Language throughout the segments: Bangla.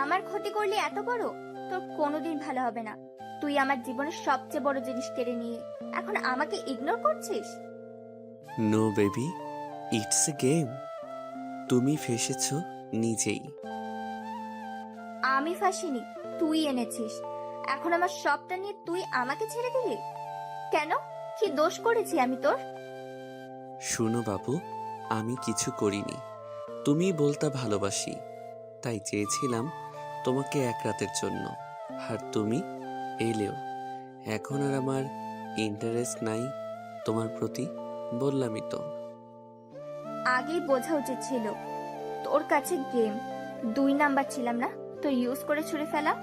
আমার ক্ষতি করলি এত বড়, তোর কোনোদিন ভালো হবে না। তুই আমার জীবনের সবচেয়ে বড় জিনিস কেড়ে নিয়ে এখন আমাকে ইগনোর করছিস। No baby, it's a game. তুমি ফেসেছ নিজেই। আমি ফাঁসিনি, তুই এনেছিস। এখন আমার সবটা নিয়ে তুই আমাকে ছেড়ে দিলি কেন? কি দোষ করেছি আমি তোর? শুনো বাবু, আমি কিছু করিনি। তুমি বলতা ভালোবাসি, তাই চেয়েছিলাম তোমাকে এক রাতের জন্য। আর তুমি এলেও। এখন আর আমার ইন্টারেস্ট নাই তোমার প্রতি, বললামই তো। আগেই বোঝা উচিত ছিল তোর কাছে গেম 2 নাম্বার ছিলাম না, তো ইউজ করে ছুড়ে ফেলা।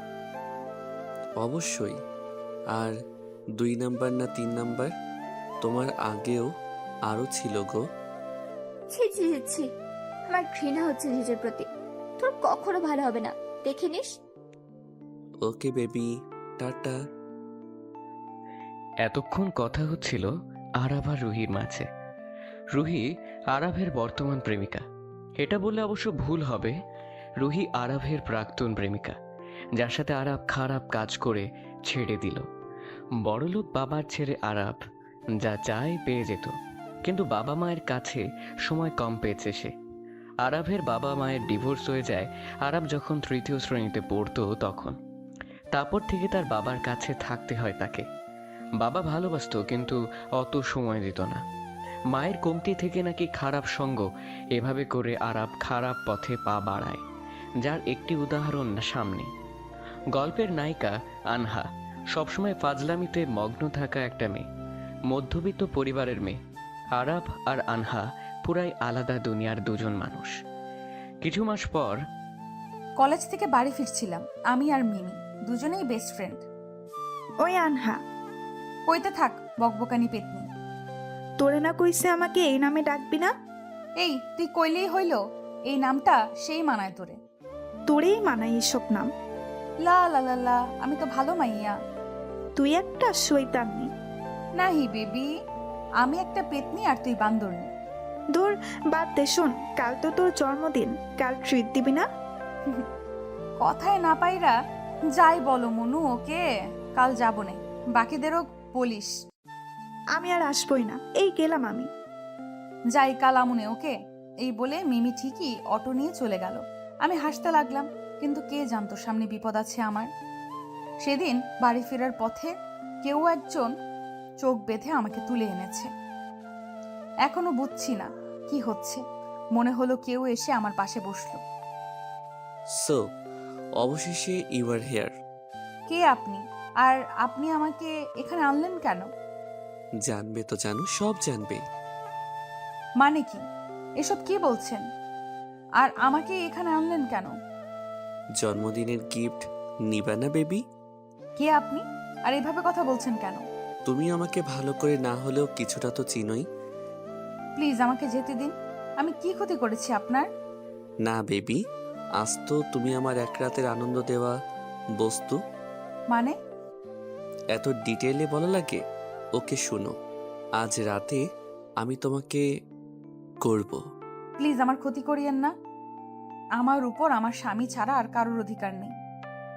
অবশ্যই। আর 2 নাম্বার না 3 নাম্বার, তোমার আগেও আরো ছিল গো। ছি ছি ছি ছি, আমার ঘৃণা হচ্ছে নিজের প্রতি। তোর কখনো ভালো হবে না, দেখে নিস। Okay baby, tata. এতক্ষণ কথা হচ্ছিল আরাভ আর রুহির মাঝে। রুহি আরাভের বর্তমান প্রেমিকা। এটা বললে অবশ্য ভুল হবে। রুহি আরাভের প্রাক্তন প্রেমিকা, যার সাথে আরাভ খারাপ কাজ করে ছেড়ে দিল। বড়লোক বাবার ছেড়ে আরাভ যা চায় পেয়ে যেত, কিন্তু বাবা মায়ের কাছে সময় কম পেয়েছে সে। আরাভের বাবা মায়ের ডিভোর্স হয়ে যায় আরাভ যখন 3য় শ্রেণীতে পড়তো তখন। তারপর থেকে তার বাবার কাছে থাকতে হয় তাকে। বাবা ভালোবাসতো কিন্তু অত সময় দিত না। মায়ের কমতি থেকে নাকি খারাপ সঙ্গ এভাবে করে আরাব খারাপ পথে পা বাড়ায়, যার একটি উদাহরণ সামনে। গল্পের নায়িকা আনহা সবসময় ফাজলামিতে মগ্ন থাকা একটা মেয়ে, মধ্যবিত্ত পরিবারের মেয়ে। আরাব আর আনহা পুরাই আলাদা দুনিয়ার দুজন মানুষ। কিছু মাস পর কলেজ থেকে বাড়ি ফিরছিলাম আমি আর মিমি, দুজনেই বেস্ট ফ্রেন্ড। ওই আনহা, কইতে থাক বকবকানি পেতনি। তোরে না কইছে আমাকে এই নামে ডাকবি না? এই তুই কইলেই হইল, এই নামটা সেই মানায় তোরে। তোরেই মানাই এসব নাম। লা লা লা লা, আমি তো ভালো মাইয়া। তুই একটা শয়তানি। নাহি বেবি, আমি একটা পেতনি আর তুই বান্দরনি। দূর, বাদ দে। শোন, কাল তো তোর জন্মদিন, কাল ট্রিট দিবি না? কথায় না পাইরা যাই বলো মনু, ওকে কাল যাবো না, বাকিদেরও বলিস। আমি আর আসবই না, এই গেলাম আমি। যাই কাল আমুনে, ওকে। এই বলে মিমি ঠিকই অটো নিয়ে চলে গেল। আমি হাসতে লাগলাম, কিন্তু কে জানতো সামনে বিপদ আছে আমার। সেদিন বাড়ি ফেরার পথে কেউ একজন চোখ বেঁধে আমাকে তুলে এনেছে। এখনো বুঝছি না কি হচ্ছে। মনে হলো কেউ এসে আমার পাশে বসলো। সো অবশেষে ইউ আর হেয়ার। কে আপনি? আর আপনি আমাকে এখানে আনলেন কেন? জানবে তো জানো, সব জানবে। মানে কি এসব কি বলছেন? আর আমাকে এখানে আনলেন কেন? জন্মদিনের গিফট নিবা না বেবি? কে আপনি? আর এভাবে কথা বলছেন কেন? তুমি আমাকে ভালো করে না হলেও কিছুটা তো চিনোই। প্লিজ আমাকে যেতে দিন। আমি কি ক্ষতি করেছি আপনার? না বেবি, আজ তো তুমি আমার এক রাতের আনন্দ দেওয়া বস্তু। মানে? এত ডিটেইলে বলা লাগে? ওকে শুনো, আজ রাতে আমি তোমাকে করব। প্লিজ আমার ক্ষতি করিয়েন না। আমার উপর আমার স্বামী ছাড়া আর কারোর অধিকার নেই।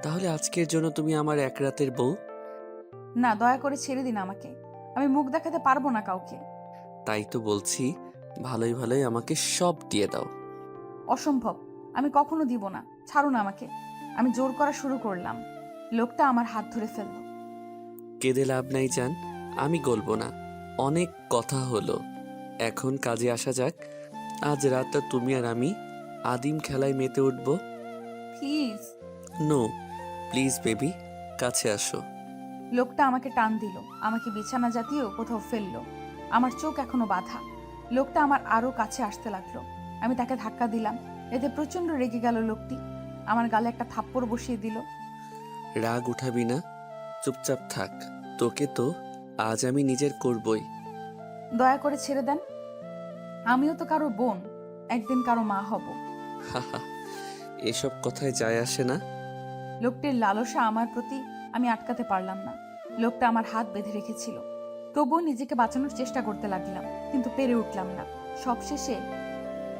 তাহলে আজকের জন্য তুমি আমার এক রাতের বউ? না, দয়া করে ছেড়ে দিন আমাকে। আমি মুখ দেখাতে পারবো না কাউকে। তাই তো বলছি, ভালোই ভালোই আমাকে সব দিয়ে দাও। অসম্ভব, আমি কখনো দিব না। ছাড়ুন আমাকে। আমি জোর করা শুরু করলাম। লোকটা আমার হাত ধরে ফেলল। কেঁদে লাভ নাই জান, আমি গলবো না। অনেক কথা হলো, এখন কাজে আসা যাক। আজ রাতটা তুমি আর আমি আদিম খেলায় মেতে উঠব। প্লিজ। নো, প্লিজ বেবি, কাছে আসো। লোকটা আমাকে টান দিল, আমাকে বিছানা জাতীয় কোথাও ফেললো। আমার চোখ এখনো বাঁধা। লোকটা আমার আরো কাছে আসতে লাগলো। আমি তাকে ধাক্কা দিলাম। এতে প্রচন্ড রেগে গেল লোকটি। আমার গালে একটা থাপ্পড় বসিয়ে দিল। রাগ উঠাবি না, চুপচাপ থাক। তোকে তো আজ আমি নিজের করবই। দয়া করে ছেড়ে দেন। আমিও তো কারো বোন, একদিন কারো মা হব। হাহা, এসব কথায় যায় আসে না। লোকটির লালসা আমার প্রতি আমি আটকাতে পারলাম না। লোকটা আমার হাত বেঁধে রেখেছিল। তবুও নিজেকে বাঁচানোর চেষ্টা করতে লাগলাম, কিন্তু পেরে উঠলাম না। সবশেষে,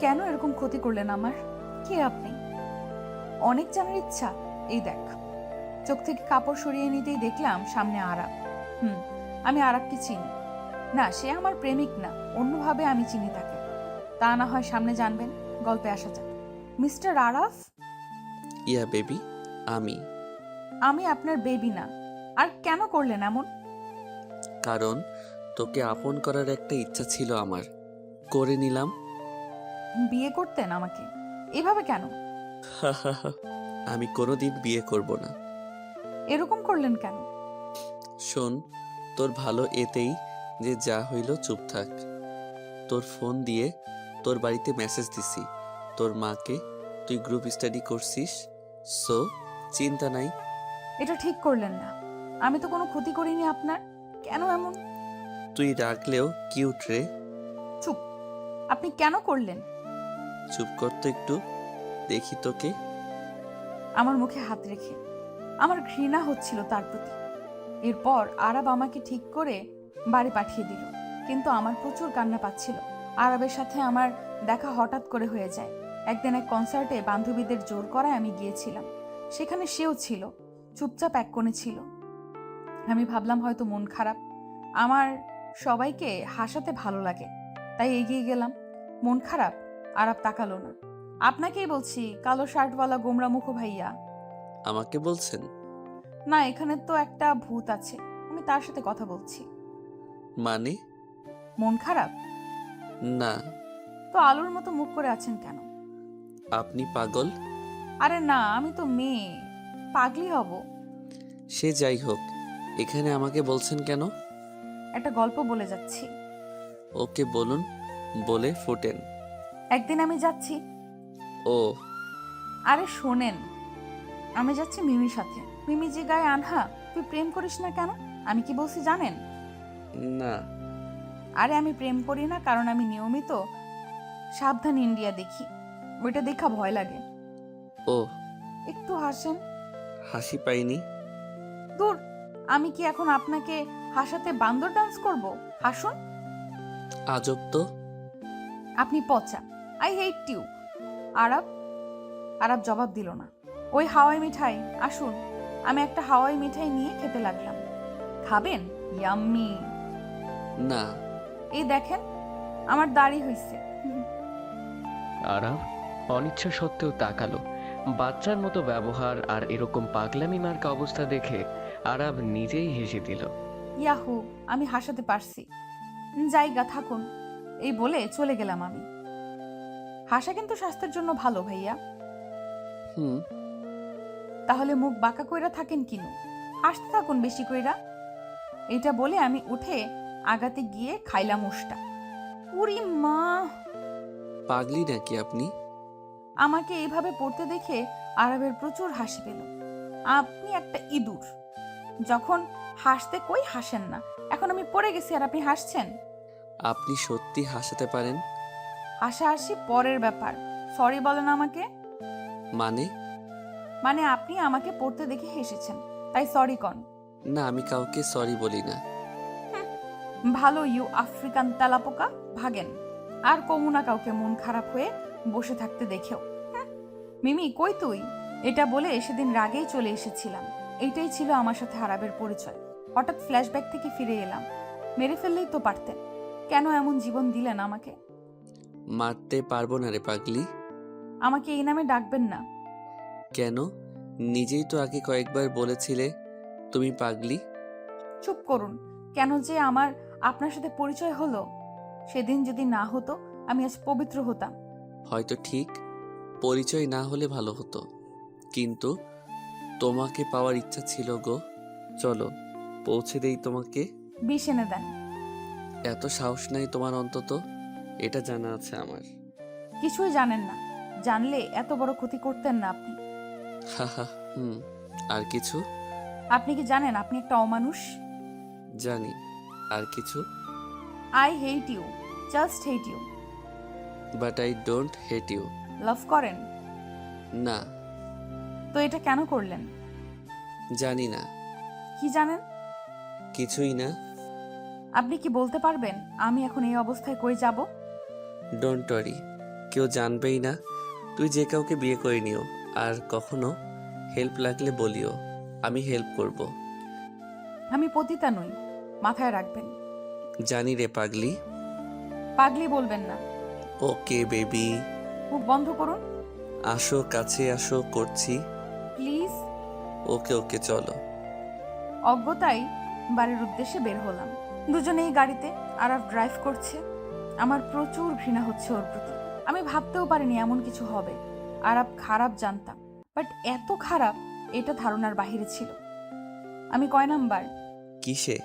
কেন এরকম ক্ষতি করলেন আমার? কে আপনি? অনেক জানার ইচ্ছা? এই দেখ। চোখ থেকে কাপড় সরিয়ে নিতেই দেখলাম সামনে আরাব। আমি আরাবকে চিনি না, সে আমার প্রেমিক না, অন্যভাবে আমি চিনি তাকে। তা না হয় সামনে জানবেন। গল্পে আসা যাক। মিস্টার আরাফ, ইয়া বেবি, আমি আপনার বেবি না। আর কেন করলেন এমন? কারণ তোকে আপন করার একটা ইচ্ছা ছিল আমার, করে নিলাম। বিয়ে করতেন আমাকে? এভাবে কেন? আমি কোনোদিন বিয়ে করব না। এরকম করলেন কেন? শোন, তোর ভালো এতেই যে যা হইল চুপ থাক। তোর ফোন দিয়ে তোর বাড়িতে মেসেজ দিছি, তোর মাকে তুই গ্রুপ স্টাডি করছিস, সো চিন্তা নাই। এটা ঠিক করলেন না। আমি তো কোনো ক্ষতি করিনি আপনার, কেন এমন? তুই রাখলেও কিউট রে। চুপ। আপনি কেন করলেন? চুপ কর তো একটু, দেখি তোকে। আমার মুখে হাত রেখে। আমার ঘৃণা হচ্ছিল তার প্রতি। এরপর আরব আমাকে ঠিক করে বাড়ি পাঠিয়ে দিল, কিন্তু আমার প্রচুর কান্না পাচ্ছিল। আরবের সাথে আমার দেখা হঠাৎ করে হয়ে যায়। একদিন এক কনসার্টে বান্ধবীদের জোর করায় আমি গিয়েছিলাম। সেখানে সেও ছিল, চুপচাপ এক কোণে ছিল। আমি ভাবলাম হয়তো মন খারাপ, আমার সবাইকে হাসাতে ভালো লাগে, তাই এগিয়ে গেলাম। মন খারাপ? আরব তাকালো না। আপনাকেই বলছি, কালো শার্টওয়ালা গোমরা মুখ ভাইয়া। আমাকে বলছেন? না, এখানে তো একটা ভূত আছে, আমি তার সাথে কথা বলছি। মানে? মন খারাপ? না। তো আলুর মতো মুখ করে আছেন কেন? আপনি পাগল? আরে না, আমি তো মেয়ে, পাগলি হব? সে যাই হোক, এখানে আমাকে বলছেন কেন? একটা গল্প বলে যাচ্ছি। ওকে বলুন, বলে ফুটেন। একদিন আমি যাচ্ছি। ও, আরে শোনেন, আমি যাচ্ছি মিমির সাথে। মিমি যে গায়ে আনহা, তুই প্রেম করিস না কেন? আমি কি বলছি জানেন? না। আরে আমি প্রেম করি না, কারণ আমি নিয়মিত সাবধান ইন্ডিয়া দেখি, ওইটা দেখা ভয় লাগে। ও, একটু হাসেন। হাসি পাইনি। দূর, আমি কি এখন আপনাকে হাসাতে বান্দর ডান্স করব? হাসুন। আজব তো। আপনি পচা, আই হেট ইউ। আরব আরব জবাব দিল না। ওই হাওয়াই মিঠাই, আসুন। আমি একটা হাওয়াই মিঠাই নিয়ে খেতে লাগলাম। খাবেন? ইয়াম্মি। না। এই দেখেন, আমার দাড়ি হইছে। আরাব অনিচ্ছা সত্ত্বেও তাকালো। বাচ্চার মতো ব্যবহার আর এরকম পাগলামি মার্কা অবস্থা দেখে আরাব নিজেই হেসে দিল। ইয়াহু, আমি হাসাতে পারছি। জায়গা থাকুন, এই বলে চলে গেলাম আমি। হাসা কিন্তু স্বাস্থ্যের জন্য ভালো ভাইয়া। হুম। তাহলে মুখ বাঁকা কইরা থাকেন কিনু, হাসতে থাকুন বেশি কইরা। এটা বলে আমি উঠে আগাতে গিয়ে খাইলাম উষ্টা। উরি মা! পাগলি নাকি আপনি? আমাকে এইভাবে পড়তে দেখে আরবের প্রচুর হাসি পেল। আপনি একটা ইঁদুর, যখন হাসতে কই হাসেন না, এখন আমি পড়ে গেছি আর আপনি হাসছেন। আপনি সত্যি হাসাতে পারেন? হাসাহাসি পরের ব্যাপার, সরি বলেন আমাকে। মানে? আপনি আমাকে পড়তে দেখে হেসেছেন, তাই সরি কন। না, আমি কাউকে সরি বলি না। ভালো, ইউ আফ্রিকান তেলাপোকা, ভাগেন। আর কমুনা কাউকে মন খারাপ হয়ে বসে থাকতে দেখেও। মিমি কই তুই? এটা বলে সেদিন রাগেই চলে এসেছিলাম। এইটাই ছিল আমার সাথে আরবের পরিচয়। হঠাৎ ফ্ল্যাশব্যাক থেকে ফিরে এলাম। মেরে ফেললেই তো পারতেন, কেন এমন জীবন দিলেন আমাকে? মারতে পারবো না রে পাগলি। আমাকে এই নামে ডাকবেন না। কেন? নিজেই তো আগে কয়েকবার বলেছিলে তুমি পাগলি। চুপ করুন। কেন যে আমার আপনার সাথে পরিচয় হলো, সেদিন যদি না হতো আমি আজ পবিত্র হতাম। হয়তো ঠিক, পরিচয় না হলে ভালো হতো, কিন্তু তোমাকে পাওয়ার ইচ্ছা ছিল গো। চলো পৌঁছে দেই তোমাকে। বিষ এনে দেন। এত সাহস নাই তোমার অন্তত, এটা জানা আছে আমার। কিছুই জানেন না, জানলে এত বড় ক্ষতি করতেন না আপনি। হাহা, হুম। আর কিছু? আপনি কি জানেন আপনি একটা অমানুষ? জানি। আর কিছু? I hate you, just hate you. But I don't hate you. Love করেন? না। তো এটা কেন করলেন? জানি না। কি জানেন? কিছুই না। আপনি কি বলতে পারবেন আমি এখন এই অবস্থায় কই যাব? ডোন্ট ওয়ারি, কেউ জানবেই না। তুই যে কাউকে বিয়ে করে নিও, আর কখনো হেল্প লাগলে বলিও, আমি হেল্প করব। আমি পতিতা নই, মাথায় রাখবেন। জানি রে পাগলি। পাগলি বলবেন না। Okay baby. মুখ বন্ধ করুন আসো, কাছে আসো, করছি। প্লিজ। ওকে ওকে চলো। অজ্ঞতায় বাড়ির উদ্দেশ্যে বের হলাম। দুজনেই গাড়িতে, আরাফ ড্রাইভ করছে। আমার প্রচুর ঘৃণা হচ্ছে ওর প্রতি। আমি ভাবতেও পারিনি এমন কিছু হবে। আরাফ খারাপ জানতাম, বাট এত খারাপ এটা ধারণার বাহিরে ছিল। আমি কয় নাম্বার? কিসে?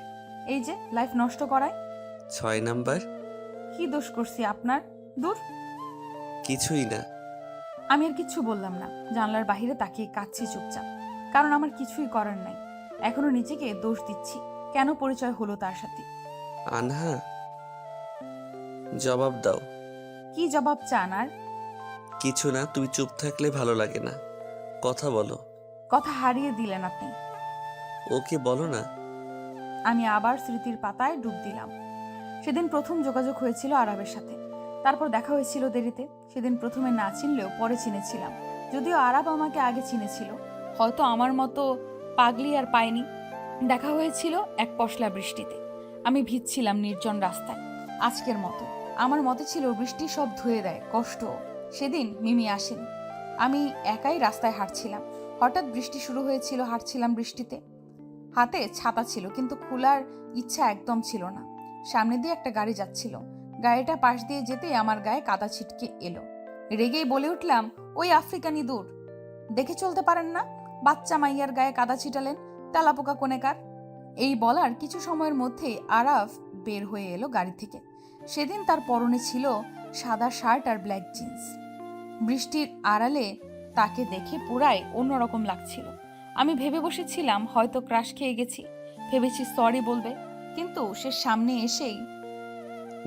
এই যে লাইফ নষ্ট করায়। 6 নাম্বার। কি দোষ করছি আপনার? দূর। কিছুই না। আমি আর কিচ্ছু বললাম না, জানলার বাহিরে তাকিয়ে কাঁদছি চুপচাপ। কারণ আমার কিছুই করার নাই। এখনো নিজেকে দোষ দিচ্ছি, কেন পরিচয় হলো তার সাথে। আনহা, জবাব দাও। কি জবাব চান আর? কিছু না, তুমি চুপ থাকলে ভালো লাগে না, কথা বলো। কথা হারিয়ে দিলেন আপনি। ওকে বলো না। আমি আবার স্মৃতির পাতায় ডুব দিলাম। সেদিন প্রথম যোগাযোগ হয়েছিল আরাবের সাথে, তারপর দেখা হয়েছিল দেরিতে। সেদিন প্রথমে না চিনলেও পরে চিনেছিলাম। যদিও আরাব আমাকে আগে চিনেছিল, হয়তো আমার মতো পাগলি আর পাইনি। দেখা হয়েছিল এক পশলা বৃষ্টিতে। আমি ভিজছিলাম নির্জন রাস্তায়, আজকের মতো। আমার মতে ছিল বৃষ্টি সব ধুয়ে দেয় কষ্ট। সেদিন মিমি আসেনি, আমি একাই রাস্তায় হাঁটছিলাম। হঠাৎ বৃষ্টি শুরু হয়েছিল, হাঁটছিলাম বৃষ্টিতে। হাতে ছাতা ছিল, কিন্তু খোলার ইচ্ছা একদম ছিল না। সামনে দিয়ে একটা গাড়ি যাচ্ছিল, গাড়িটা পাশ দিয়ে যেতেই আমার গায়ে কাদা ছিটকে এলো। রেগেই বলে উঠলাম, ওই আফ্রিকান ইঁদুর, দেখে চলতে পারেন না? বাচ্চা মাইয়ার গায়ে কাদা ছিটালেন, তেলাপোকা কোনেকার। এই বলার কিছু সময়ের মধ্যেই আরাফ বের হয়ে এলো গাড়ি থেকে। সেদিন তার পরনে ছিল সাদা শার্ট আর ব্ল্যাক জিন্স। বৃষ্টির আড়ালে তাকে দেখে পুরাই অন্যরকম লাগছিল। আমি ভেবে বসেছিলাম হয়তো ক্রাশ খেয়ে গেছি, ভেবেছি সরি বলবে, কিন্তু সে সামনে এসেই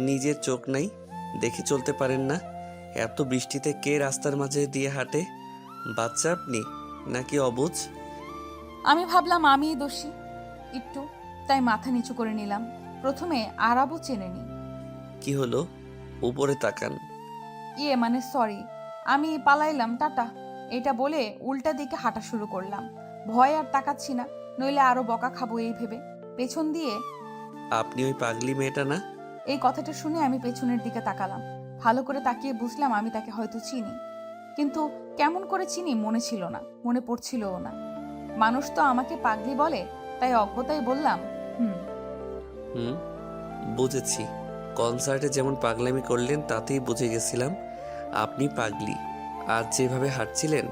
নিজের চোখ নাই, দেখে চলতে পারেন না? এত বৃষ্টিতে কে রাস্তার মাঝে দিয়ে হাঁটে? বাচ্চা আপনি নাকি অবুঝ? আমি ভাবলাম আমিই দোষী একটু, তাই মাথা নিচু করে নিলাম। প্রথমে আরাবও চেনেনি। কি হলো? উপরে তাকান। মানে সরি, আমি পালাইলাম, টাটা। এটা বলে উল্টা দিকে হাঁটা শুরু করলাম। ভয় আর তাকাচ্ছি না, নইলে আরো বকা খাবো এই ভেবে। পেছন দিয়ে আপনি ওই পাগলি মেয়েটা না? এই কথাটা শুনে আমি পেছনের দিকে তাকালাম। ভালো করে তাকিয়ে বুঝলাম আমি তাকে হয়তো চিনি, কিন্তু কেমন করে চিনি মনে ছিল না, মনে পড়ছিলও না। মানুষ তো আমাকে পাগলি বলে, তাই অজ্ঞতায় বললাম, হুম, বুঝেছি। কনসার্টে যেমন পাগলামি করলেন তাতেই বুঝে গেছিলাম আপনি পাগলি। আজ যেভাবে হাঁটছিলেন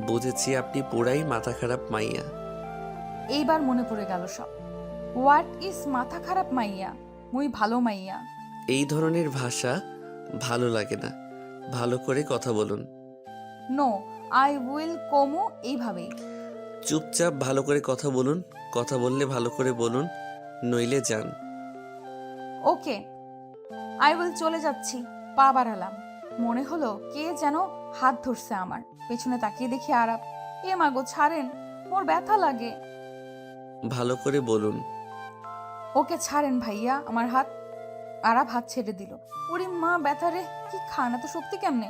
বুঝেছি আপনি পুরাই মাথা খারাপ মাইয়া। এইবার মনে পড়ে গেল সব। হোয়াট ইজ মাথা খারাপ মাইয়া? মুই ভালো মাইয়া। এই ধরনের ভাষা ভালো লাগে না, ভালো করে কথা বলুন। নো, আই উইল কমো এইভাবেই। চুপচাপ ভালো করে কথা বলুন, কথা বললে ভালো করে বলুন, নইলে যান। ওকে, আই উইল চলে যাচ্ছি। পা বাড়ালাম, মনে হলো কে যেন হাত ধরছে আমার। পেছনে তাকিয়ে দেখি আরাপ। এ মাগো ছাড়েন, মোর ব্যথা লাগে। ভালো করে বলুন। ওকে ছাড়েন ভাইয়া আমার হাত। আরাপ হাত ছেড়ে দিল। ওরে মা, ব্যথা রে, কি খান, এত শক্তি কেমনে?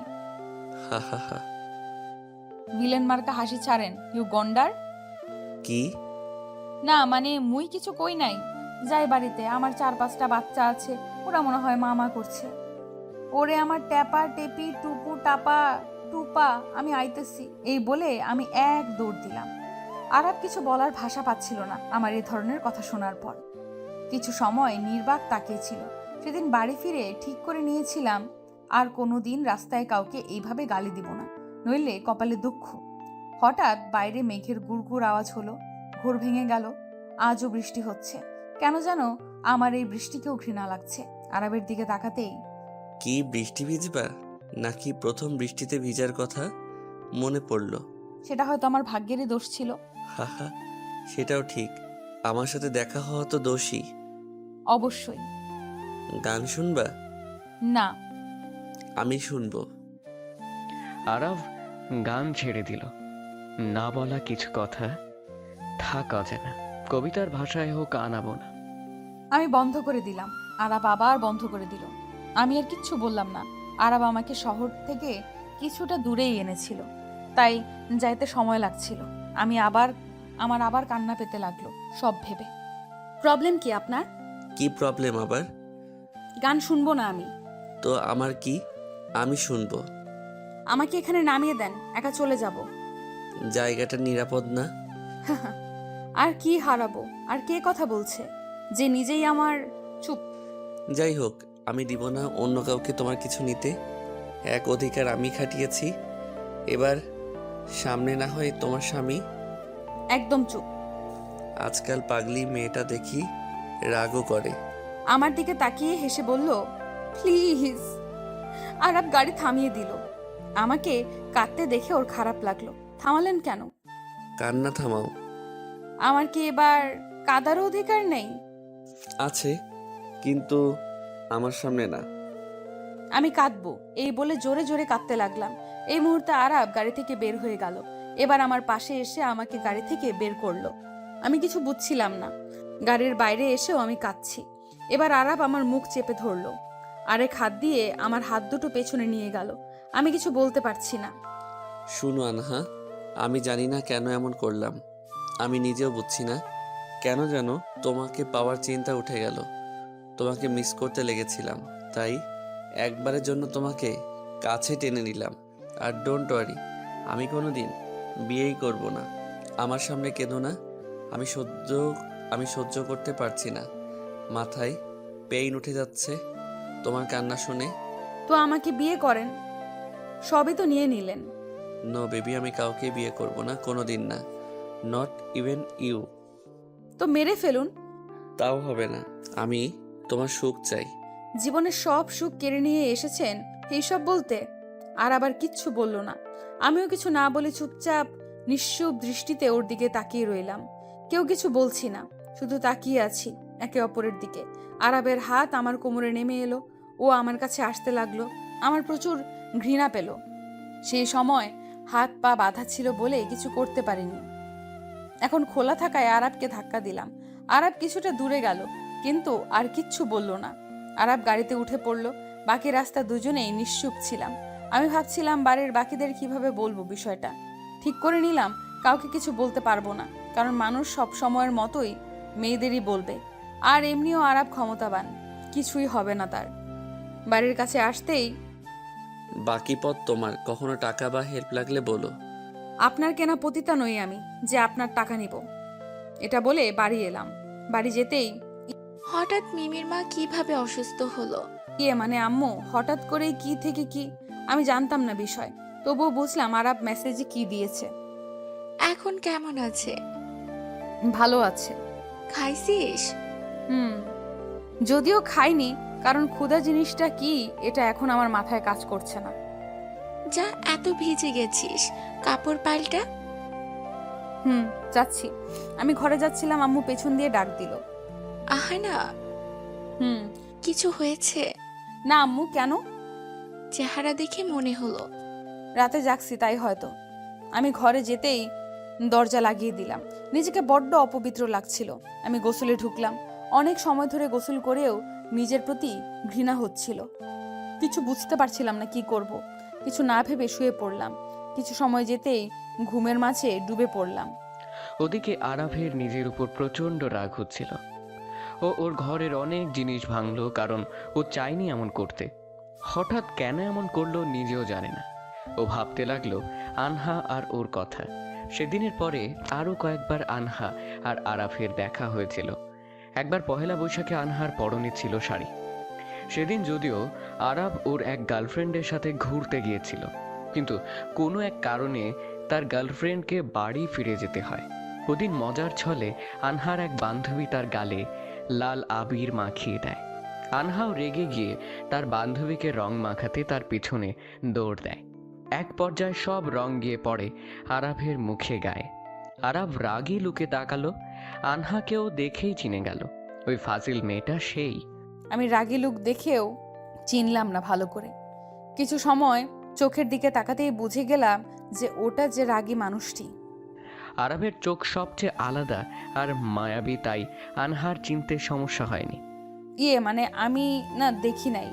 হা হা হা। ভিলেন মার্কা হাসি ছাড়েন, ইউ গন্ডার। কি? না মানে মুই কিছু কই নাই। যাই বাড়িতে, আমার 4-5টা বাচ্চা আছে, ওরা মনে হয় মামা করছে। ওরে আমার ট্যাপা টেপি টুপু টাপা টুপা, আমি আইতেছি। এই বলে আমি এক দৌড় দিলাম। আরাপ কিছু বলার ভাষা পাচ্ছিল না আমার এই ধরনের কথা শোনার পর। কিছু সময় নির্বাক তাকিয়েছিল। সেদিন বাড়ি ফিরে ঠিক করে নিয়েছিলাম আর কোনোদিন রাস্তায় কাউকে এইভাবে গালি দিব না, নইলে কপালে দুঃখ। হঠাৎ বাইরে মেঘের গুড়গুড় আওয়াজ হলো, ঘোর ভেঙে গেল। আজও বৃষ্টি হচ্ছে। কেন যেন আমার এই বৃষ্টিকেও ঘৃণা লাগছে। আরাবের দিকে তাকাতেই, কি বৃষ্টি ভিজবা নাকি প্রথম বৃষ্টিতে ভিজার কথা মনে পড়ল? সেটা হয়তো আমার ভাগ্যেরই দোষ ছিল। হা হা, সেটাও ঠিক। আমার সাথে দেখা হওয়া তো দোষী। অবশ্যই। গান শুনবা? না। আমি শুনবো। আরাব গান ছেড়ে দিল। না বলা কিছু কথা থাক অজানা, কবিতার ভাষায় হোক আনাবো না। আমি বন্ধ করে দিলাম, আরাব আবার বন্ধ করে দিল। আমি আর কিচ্ছু বললাম না। আরাব আমাকে শহর থেকে কিছুটা দূরেই এনেছিল। তাই যাইতে সময় লাগছিল। আমার আবার কান্না পেতে লাগলো সব ভেবে। প্রবলেম কি আপনার? কি প্রবলেম আবার? গান শুনবো না আমি। তো আমার কি? আমি শুনবো। আমাকে এখানে নামিয়ে দেন, একা চলে যাব। জায়গাটা নিরাপদ না? আর কি হারাবো? আর কে কথা বলছে যে নিজেই আমার? চুপ। যাই হোক, আমি দিব না অন্য কাউকে তোমার কিছু নিতে। এক অধিকার আমি খাটিয়েছি, এবার সামনে না হয় তোমার স্বামী। একদম চুপ। আজকাল পাগলি মেয়েটা দেখি রাগও করে। আমার দিকে তাকিয়ে হেসে বলল, প্লিজ। আরাব গাড়ি থামিয়ে দিল। আমাকে কাঁদতে দেখে ওর খারাপ লাগলো। থামালেন কেন? কান্না থামাও। আমার কি এবার কাদারও অধিকার নেই? আছে, কিন্তু আমার সামনে না। আমি কাঁদবো এই বলে জোরে জোরে কাঁদতে লাগলাম। এই মুহূর্তে আরাব গাড়ি থেকে বের হয়ে গেল। এবার আমার পাশে এসে আমাকে গাড়ি থেকে বের করলো। আমি কিছু বুঝছিলাম না। গাড়ির বাইরে এসেও আমি কাঁদছি। এবার আরাব আমার মুখ চেপে ধরলো, আরেক হাত দিয়ে আমার হাত দুটো পেছনে নিয়ে গেল। আমি কিছু বলতে পারছি না। শুনো আনহা, আমি জানি না কেন এমন করলাম। আমি নিজেও বুঝছি না কেন যেন তোমাকে পাওয়ার চিন্তা উঠে গেল। তোমাকে মিস করতে লেগেছিলাম, তাই একবারের জন্য তোমাকে কাছে টেনে নিলাম। আর ডোন্ট ওয়ারি, আমি কোনোদিন বিয়েই করব না। আমার সামনে কেঁদো না। আমি সহ্য করতে পারছি না। মাথায় পেইন উঠে যাচ্ছে তোমার কান্না শুনে। তো আমাকে বিয়ে করেন, সবই তো নিয়ে নিলেন। নো বেবি, আমি কাউকে বিয়ে করব না, কোনোদিন না। Not even you. তো মেরে ফেলুন। তাও হবে না। আমি তোমার সুখ চাই। জীবনের সব সুখ কেড়ে নিয়ে এসেছেন এইসব বলতে? আর আবার কিচ্ছু বলল না। আমিও কিছু না বলে চুপচাপ নিশ্চুপ দৃষ্টিতে ওর দিকে তাকিয়ে রইলাম। কেউ কিছু বলছি না, শুধু তাকিয়ে আছি একে অপরের দিকে। আরাবের হাত আমার কোমরে নেমে এলো। ও আমার কাছে আসতে লাগলো। আমার প্রচুর ঘৃণা পেল। সেই সময় হাত পা বাঁধা ছিল বলে কিছু করতে পারিনি। এখন খোলা থাকায় আরাবকে ধাক্কা দিলাম। আরাব কিছুটা দূরে গেল, কিন্তু আর কিচ্ছু বলল না। আরাব গাড়িতে উঠে পড়ল। বাকি রাস্তা দুজনেই নিশ্চুপ ছিলাম। আমি ভাবছিলাম বাড়ির বাকিদের কিভাবে বলবো বিষয়টা। ঠিক করে নিলাম কাউকে কিছু বলতে পারবো না, কারণ মানুষ সব সময়ের মতোই মেয়েদেরই বলবে। আর এমনিও আরাব ক্ষমতাবান, কিছুই হবে না তার। বাড়ির কাছে আসতেই, বাকি পথ তোমার, কখনো টাকা বা হেল্প লাগলে বলো। আপনার কেনা পতিতা নই আমি যে আপনার টাকা নিব। এটা বলে বাড়ি এলাম। বাড়ি যেতেই, হঠাৎ মিমির মা কিভাবে অসুস্থ হলো? মানে আম্মু হঠাৎ করেই কি থেকে কি, আমি জানতাম না বিষয়। তবুও বুঝলাম আরাব মেসেজে কি দিয়েছে। এখন কেমন আছে? ভালো আছে। খাইছিস? যদিও খাইনি, কারণ ক্ষুধা জিনিসটা কি এটা এখন আমার মাথায় কাজ করছে না। যা, এত ভিজে গেছিস, কাপড় পাল্টা। যাচ্ছি। আমি ঘরে যাচ্ছিলাম, আম্মু পেছন দিয়ে ডাক দিল। আহানা, কিছু হয়েছে? না আম্মু, কেন? চেহারা দেখে মনে হলো। রাতে জাগছি তাই হয়তো। আমি ঘরে যেতেই দরজা লাগিয়ে দিলাম। নিজেকে বড্ড অপবিত্র লাগছিল। আমি গোসলে ঢুকলাম। অনেক সময় ধরে গোসল করেও নিজের প্রতি ঘৃণা হচ্ছিল। কিছু বুঝতে পারছিলাম না কি করব। কিছু না ভেবে শুয়ে পড়লাম। কিছু সময় যেতেই ঘুমের মাঝে ডুবে পড়লাম। ওদিকে আরাফের নিজের উপর প্রচণ্ড রাগ হচ্ছিল। ও ওর ঘরের অনেক জিনিস ভাঙলো, কারণ ও চায়নি এমন করতে। হঠাৎ কেন এমন করলো নিজেও জানে না। ও ভাবতে লাগলো আনহা আর ওর কথা। সেদিনের পরে আরও কয়েকবার আনহা আর আরাফের দেখা হয়েছিল। একবার পহেলা বৈশাখে আনহার পরনে ছিল শাড়ি। সেদিন যদিও আরাব ওর এক গার্লফ্রেন্ডের সাথে ঘুরতে গিয়েছিল, কিন্তু কোনো এক কারণে তার গার্লফ্রেন্ডকে বাড়ি ফিরে যেতে হয়। ওদিন মজার ছলে আনহার এক বান্ধবী তার গালে লাল আবির মাখিয়ে দেয়। আনহাও রেগে গিয়ে তার বান্ধবীকে রং মাখাতে তার পিছনে দৌড় দেয়। এক পর্যায়ে সব রং গিয়ে পড়ে আরাফের মুখে গায়ে। আরাফ রাগী লুকে তাকালো। আনহাকেও দেখেই চিনে গেল, ওই ফাজিল মেয়েটা সেই। আমি রাগী লুক দেখেও চিনলাম না ভালো করে। কিছু সময় চোখের দিকে তাকাতেই বুঝে গেলাম যে ওটা যে রাগী মানুষটি। আরাফের চোখ সবচেয়ে আলাদা আর মায়াবী, তাই আনহার চিনতে সমস্যা হয়নি। মানে আমি না দেখি নাই।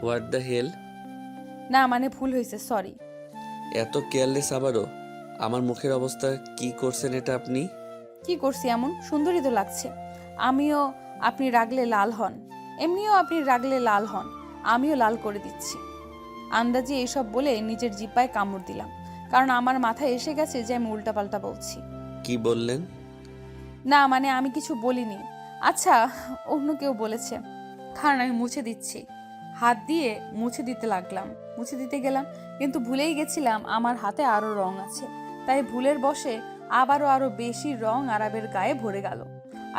What the hell? না মানে ভুল হয়েছে, সরি। এত কেয়ারলেস আবারও। আমার মুখের অবস্থা কি করছেন এটা আপনি? কি করছি এমন? সুন্দরই তো লাগছে। আমিও, আপনি রাগলে লাল হন, এমনিও আপনি রাগলে লাল হন, আমিও লাল করে দিচ্ছি। আন্দাজে এসব বলে নিজের জিব্বায় কামড় দিলাম, কারণ আমার মাথায় এসে গেছে যে আমি উল্টাপাল্টা বলছি। কি বললেন? না মানে আমি কিছু বলিনি। আচ্ছা, অন্য কেউ বলেছে। কারণ আমি মুছে দিচ্ছি, হাত দিয়ে মুছে দিতে লাগলাম, মুছে দিতে গেলাম, কিন্তু ভুলেই গেছিলাম আমার হাতে আরো রং আছে। তাই ভুলের বশে আরো বেশি রং আরাবের গায়ে ভরে গেল।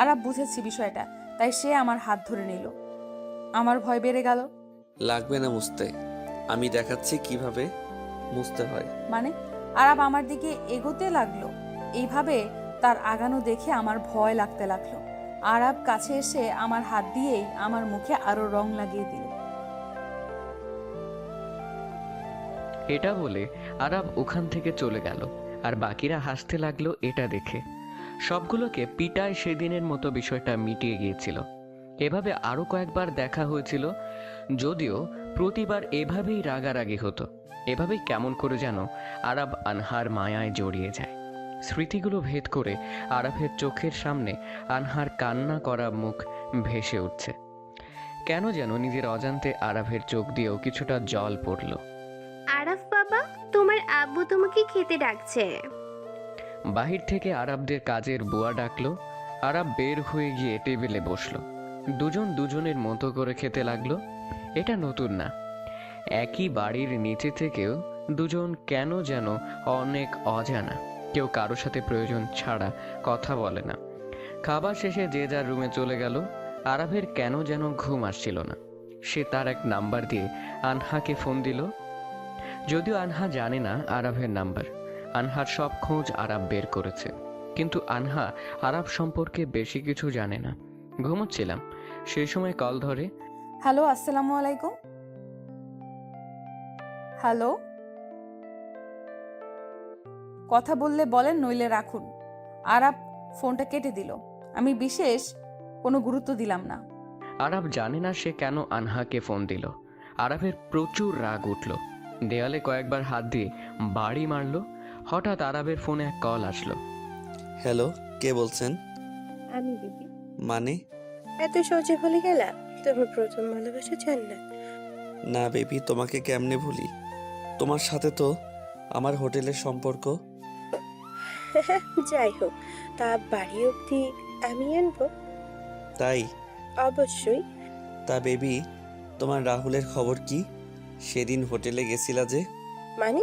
আরাব বুঝেছি বিষয়টা, তাই সে আমার হাত ধরে নিল। আমার ভয় বেড়ে গেল। লাগবে না মুছতে, আমি দেখাচ্ছি কিভাবে মুছতে হয়। মানে আরাব আমার দিকে এগোতে লাগলো। এইভাবে তার আগানো দেখে আমার ভয় লাগতে লাগলো। আরাব কাছে এসে আমার হাত দিয়েই আমার মুখে আরো রং লাগিয়ে দিল। এটা বলে আরাব ওখান থেকে চলে গেল, আর বাকিরা হাসতে লাগলো এটা দেখে। সবগুলোকে পিটায় সেদিনের মতো বিষয়টা মিটিয়ে গিয়েছিল। এভাবে আরো কয়েকবার দেখা হয়েছিল, যদিও প্রতিবার এভাবেই রাগারাগি হতো। এভাবেই কেমন করে যেন আরাব আনহার মায়ায় জড়িয়ে যায়। স্মৃতিগুলো ভেদ করে আরাফের চোখের সামনে আনহার কান্না করা মুখ ভেসে উঠছে। কেন যেন নিজের অজান্তে আরাফের চোখ দিয়েও কিছুটা জল পড়ল। আরাফ বাবা, তোমার আব্বু তোমাকে খেতে ডাকছে। বাহির থেকে আরাবদের কাজের বুয়া ডাকলো। আরাব বের হয়ে গিয়ে টেবিলে বসলো। দুজন দুজনের মতো করে খেতে লাগলো। এটা নতুন না, একই বাড়ির নিচে থেকেও দুজন কেন যেন অনেক অজানা। কেউ কারোর সাথে প্রয়োজন ছাড়া কথা বলে না। খাবার শেষে যে যার রুমে চলে গেল। আরাফের কেন যেন ঘুম আসছিল না। সে তার এক নাম্বার দিয়ে আনহাকে ফোন দিল। যদিও আনহা জানে না আরাফের নাম্বার। আনহার সব খোঁজ আরাব বের করেছে, কিন্তু আনহা আরাব সম্পর্কে বেশি কিছু জানে না। ঘুমোচ্ছিলাম, সেই সময় কল ধরে। হ্যালো, আসসালামু আলাইকুম। হ্যালো, কথা বললে বলেন, নইলে রাখুন। আরাব ফোনটা কেটে দিল। আমি বিশেষ কোনো গুরুত্ব দিলাম না। আরাব জানে না সে কেন আনহাকে ফোন দিল। আরাফের প্রচুর রাগ উঠল। দেয়ালে কয়েকবার হাত দিয়ে বাড়ি মারলো। হঠাৎ আরাবের ফোনে এক কল আসলো। হ্যালো, কে বলছেন? আমি দিদি। মানে? এত সহজে ভুলে গেলা তোমার প্রথম ভালোবাসা জান্নাত? না বেবি, তোমাকে কেমনে ভুলি? তোমার সাথে তো আমার হোটেলের সম্পর্ক। যাই হোক, তা বাড়ি অবধি আমি আনবো? তাই? অবশ্যই। তা বেবি, তোমার রাহুলের খবর কি? সেদিন হোটেলে গেছিলা যে? মানে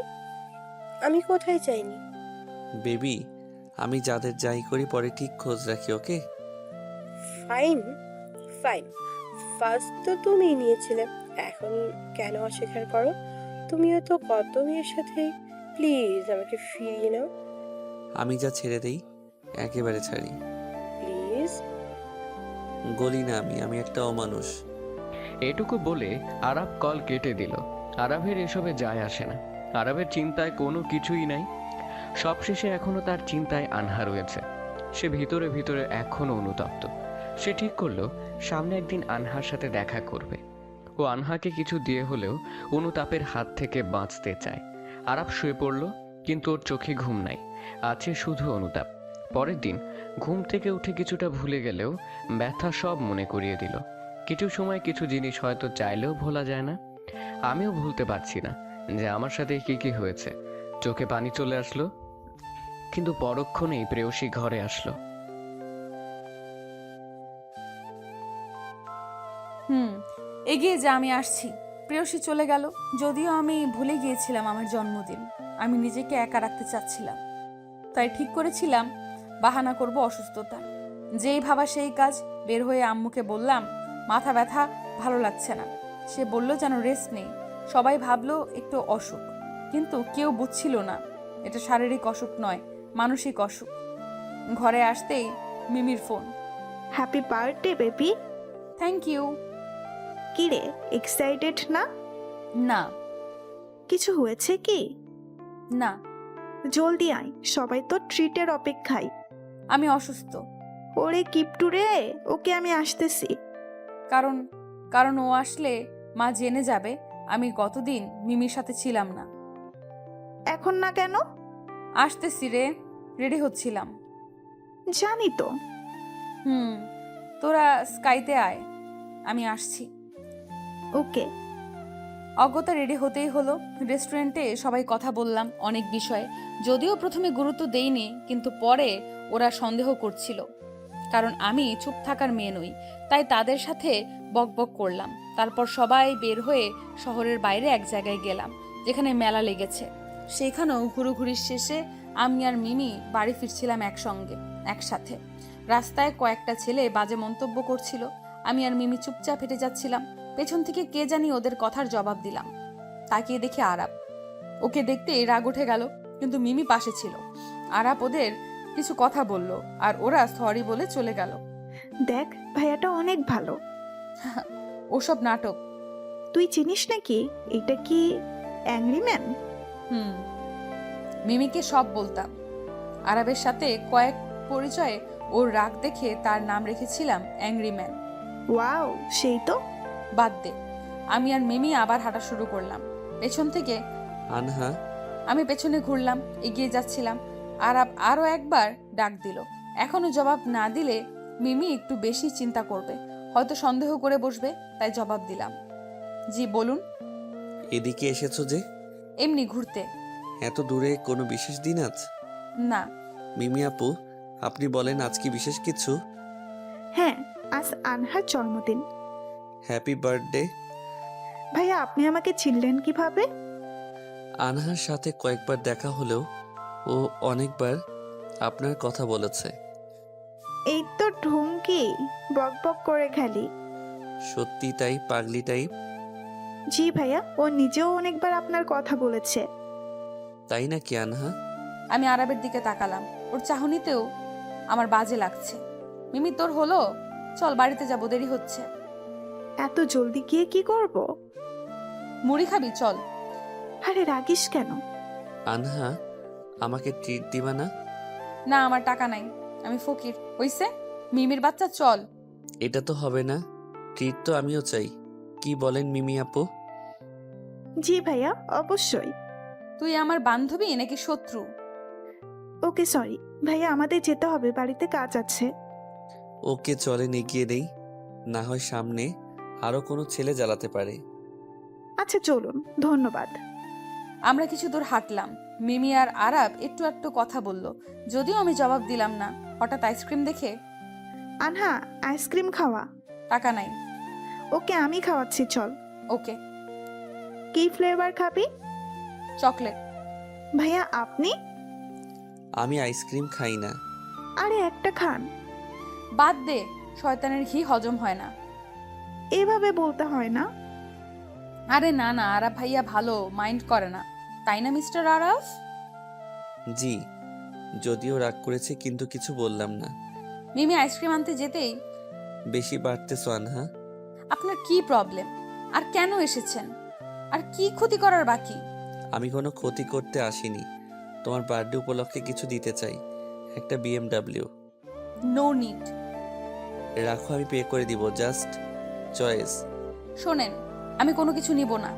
আমি কোথায় যাইনি? বেবি, আমি যাদের যাই করি পরে ঠিক খোঁজ রাখি, ওকে? Fine fine. ফার্স্ট তো তুমি নিয়েছিলে, এখন কেন অস্বীকার করো? তুমিও তো কত মেয়ের সাথে। প্লিজ আমাকে ফিরিয়ে নাও। আমি যা ছেড়ে দেই একেবারে ছাড়ি। প্লিজ। গলি না আমি একটা অমানুষ। এটুকু বলে আরাব কল কেটে দিল। আরাবের এসবে যায় আসে না। আরাবের চিন্তায় কোনো কিছুই নাই। সবশেষে এখনো তার চিন্তায় আনহা রয়েছে। সে ভিতরে ভিতরে এখনো অনুতপ্ত। সে ঠিক করলো সামনে একদিন আনহার সাথে দেখা করবে। ও আনহাকে কিছু দিয়ে হলেও অনুতাপের হাত থেকে বাঁচতে চায়। আরাব শুয়ে পড়ল, কিন্তু ওর চোখে ঘুম নাই, আছে শুধু অনুতাপ। পরের দিন ঘুম থেকে উঠে কিছুটা ভুলে গেলেও ব্যথা সব মনে করিয়ে দিল। কিছু সময় কিছু জিনিস হয়তো চাইলেও ভোলা যায় না। আমিও ভুলতে পারছি না যে আমার সাথে কি কি হয়েছে। চোখে পানি চলে আসলো, কিন্তু পরক্ষণেই প্রেয়সী ঘরে আসলো। এগিয়ে যা, আমি আসছি। প্রেয়সী চলে গেল। যদিও আমি ভুলে গিয়েছিলাম আমার জন্মদিন। আমি নিজেকে একা রাখতে চাচ্ছিলাম, তাই ঠিক করেছিলাম বাহানা করব অসুস্থতা। যেই ভাবা সেই কাজ। বের হয়ে আম্মুকে বললাম মাথা ব্যথা, ভালো লাগছে না। সে বলল যেন রেস্ট নেই। সবাই ভাবলো একটু অসুখ, কিন্তু কেউ বুঝছিল না এটা শারীরিক অসুখ নয়, মানসিক অসুখ। ঘরে আসতেই মিমির phone. Happy birthday baby. Thank you. কি রে, এক্সাইটেড না? না। কিছু হয়েছে কি? না। জলদি আয়, সবাই তো ট্রিটের অপেক্ষায়। আমি অসুস্থ। ওরে কিপটু রে, ওকে আমি আসতেছি। কারণ ও আসলে মা জেনে যাবে আমি গতদিন মিমির সাথে ছিলাম না। এখন না কেন? আসতেছি রে, রেডি হচ্ছিলাম। জানি তো। তোরা স্কাইতে আয়, আমি আসছি। ওকে। অজ্ঞতা রেডি হতেই হলো। রেস্টুরেন্টে সবাই কথা বললাম অনেক বিষয়ে, যদিও প্রথমে গুরুত্ব দেইনি, কিন্তু পরে ওরা সন্দেহ করছিল, কারণ আমি চুপ থাকার মেয়ে নই। তাই তাদের সাথে বকবক করলাম। তারপর সবাই বের হয়ে শহরের বাইরে এক জায়গায় গেলাম যেখানে মেলা লেগেছে। সেখানেও ঘুরোঘুরির শেষে আমি আর মিমি বাড়ি ফিরছিলাম একসাথে। রাস্তায় কয়েকটা ছেলে বাজে মন্তব্য করছিল। আমি আর মিমি চুপচাপ হেঁটে যাচ্ছিলাম। পেছন থেকে কে জানি ওদের কথার জবাব দিলাম। তাকিয়ে দেখি আরাপ। ওকে দেখতেই রাগ উঠে গেল, কিন্তু মিমি পাশে ছিল। আরাপ ওদের কিছু কথা বলল আর ওরা সরি বলে চলে গেল। দেখ, ভাইয়াটা অনেক ভালো। ওসব নাটক। তুই চিনিস নাকি এটা কি অ্যাংরি ম্যান? মিমিকে সব বলতাম। আরাবের সাথে কয়েক পরিচয়ে ওর রাগ দেখে তার নাম রেখেছিলাম অ্যাংরি ম্যান। ওয়াও, সেই তো। বাদ দে। আমি আর মিমি আবার হাঁটা শুরু করলাম পেছন থেকে। আনহা, আমি পেছনে ঘুরলাম, এগিয়ে যাচ্ছিলাম। আরাব আরো একবার ডাক দিল। এখনো জবাব না দিলে মিমি একটু বেশি চিন্তা করবে, হয়তো সন্দেহ করে বসবে, তাই জবাব দিলাম। জি বলুন। এদিকে এসেছো যে? এমনি ঘুরতে। এত দূরে কোনো বিশেষ দিন আজ? না। মিমি আপু, আপনি বলেন আজ কি বিশেষ কিছু? হ্যাঁ, আজ আনহার জন্মদিন। Happy birthday. ভাইয়া, আপনি আমাকে চিনলেন কিভাবে? আনহার সাথে কয়েকবার দেখা হলেও ও অনেকবার আপনার কথা বলেছে। এই তো ঢুমকি, বক বক করে খালি। সত্যি তাই? পাগলি টাইপ? জি ভাইয়া, ও নিজেও অনেকবার আপনার কথা বলেছে। তাই নাকি আনহা? আমি আরাবের দিকে তাকালাম। ওর চাহনিতেও আমার বাজে লাগছে। মিমি, তোর হলো? চল বাড়িতে যাবো, দেরি হচ্ছে। এত জলদি গিয়ে কি করব? মুড়ি খাবি? চল। আরে রাগিস কেন? আনহা, আমাকে ট্রিট দিবা না? না, আমার টাকা নাই, আমি ফকির। হইছে? মিমির বাচ্চা, চল। এটা তো হবে না। ট্রিট তো আমিও চাই। কি বলেন মিমি আপু? জি ভাইয়া, অবশ্যই। তুই আমার বান্ধবী নাকি শত্রু? ওকে সরি ভাইয়া, আমাদের যেতে হবে, বাড়িতে কাজ আছে। ওকে চলেন এগিয়ে নেই, না হয় সামনে আরো কোনো ছেলে জ্বালাতে পারে। আচ্ছা চলুন, ধন্যবাদ। আমরা কিছু দূর হাঁটলাম। মিমি আর আরাব একটু একটু কথা বলল, যদিও আমি জবাব দিলাম না। হঠাৎ আইসক্রিম দেখে, আনহা, আইসক্রিম খাওয়া? টাকা নাই। ওকে, আমি খাওয়াচ্ছি, চল। ওকে। কি ফ্লেভার খাবি? চকলেট। ভাইয়া আপনি? আমি আইসক্রিম খাই না। আরে একটা খান। বাদ দে, শয়তানের ঘি হজম হয় না। এভাবে বলতে হয় না। আরে না না, আরাব ভাইয়া ভালো, মাইন্ড করে না, তাই না মিস্টার আরাফ? জি, যদিও রাগ করেছে কিন্তু কিছু বললাম না। মিমি আইসক্রিম আনতে যেতেই, বেশি বাড়তেছো আনহা। আপনার কি প্রবলেম? আর কেন এসেছেন? আর কি ক্ষতি করার বাকি? আমি কোনো ক্ষতি করতে আসিনি। তোমার বার্থডে উপলক্ষে কিছু দিতে চাই, একটা BMW। No need. রাখো, আমি পে করে দিব, জাস্ট চয়েস। শোনেন, আমি কোনো কিছু নিব না।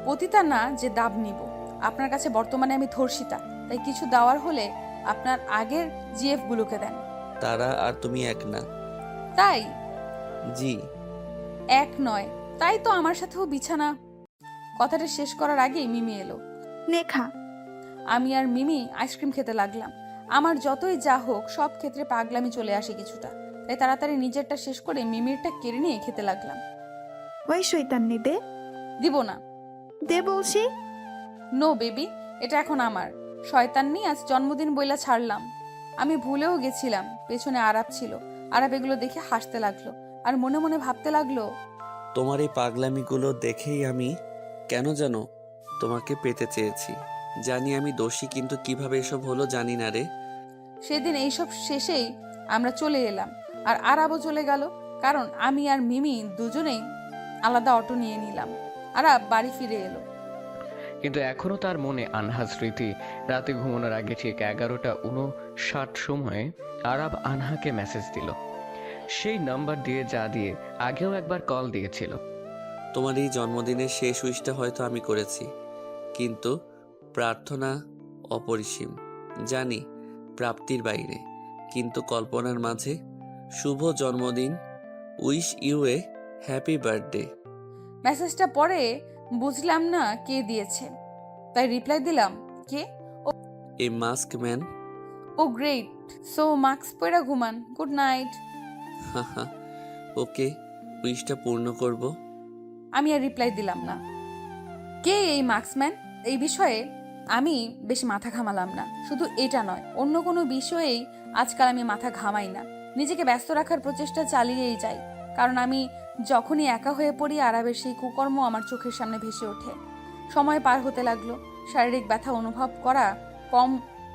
পতিতা না যে দাব নিব। আপনার কাছে বর্তমানে আমি ধর্ষিতা, তাই কিছু দেওয়ার হলে আপনার আগের জিএফ গুলোকে দেন। তারা আর তুমি এক না। তাই? জি। এক নয়, তাই তো আমার সাথেও বিছানা। কথাটা শেষ করার আগেই মিমি এলো। নেখা। আমি আর মিমি আইসক্রিম খেতে লাগলাম। আমার যতই যা হোক, সব ক্ষেত্রে পাগলামি চলে আসে কিছুটা, তাই তাড়াতাড়ি নিজেরটা শেষ করে মিমিরটা কেড়ে নিয়ে খেতে লাগলাম। ওই শৈতান্নি দে। দিব না। দে বলছি। নো বেবি, এটা এখন আমার। শয়তান্নি আজ জন্মদিন বইলা ছাড়লাম। আমি ভুলেও গেছিলাম পেছনে আরাব ছিল। আরাব এগুলো দেখে হাসতে লাগলো আর মনে মনে ভাবতে লাগলো, তোমার এই পাগলামিগুলো দেখেই আমি কেন জানো তোমাকে পেতে চেয়েছি। জানি আমি দোষী, কিন্তু কিভাবে এসব হলো জানি না রে। সেদিন এইসব শেষেই আমরা চলে এলাম আর আরাবও চলে গেল, কারণ আমি আর মিমি দুজনেই আলাদা অটো নিয়ে নিলাম। আরাব বাড়ি ফিরে এলো, কিন্তু এখনও তার মনে আনহার স্মৃতি। রাতে ঘুমানোর আগে ঠিক 11:59 সময়ে আরাব আনহাকে মেসেজ দিল। সেই নাম্বার দিয়ে আগেও একবার কল দিয়েছিল। তোমার এই জন্মদিনের শেষ উইশটা হয়তো আমি করেছি, কিন্তু প্রার্থনা অপরিসীম, জানি প্রাপ্তির বাইরে, কিন্তু কল্পনার মাঝে। শুভ জন্মদিন, wish you a happy birthday. মেসেজটা পড়ে বুঝলাম না কে দিয়েছে, তাই রিপ্লাই দিলাম, কে? A mask man. Oh great, so mask পরে ঘুমান, গুড নাইট। হাহা, ওকে, উইশটা পূর্ণ করব। আমি আর রিপ্লাই দিলাম না। কে এই মার্কসম্যান? এই বিষয়ে আমি বেশি মাথা ঘামালাম না। শুধু এটা নয়, অন্য কোনো বিষয়েই আজকাল আমি মাথা ঘামাই না। নিজেকে ব্যস্ত রাখার প্রচেষ্টা চালিয়েই যাই, কারণ আমি যখনই একা হয়ে পড়ি আরাবের সেই কুকর্ম আমার চোখের সামনে ভেসে ওঠে। সময় পার হতে লাগলো, শারীরিক ব্যথা অনুভব করা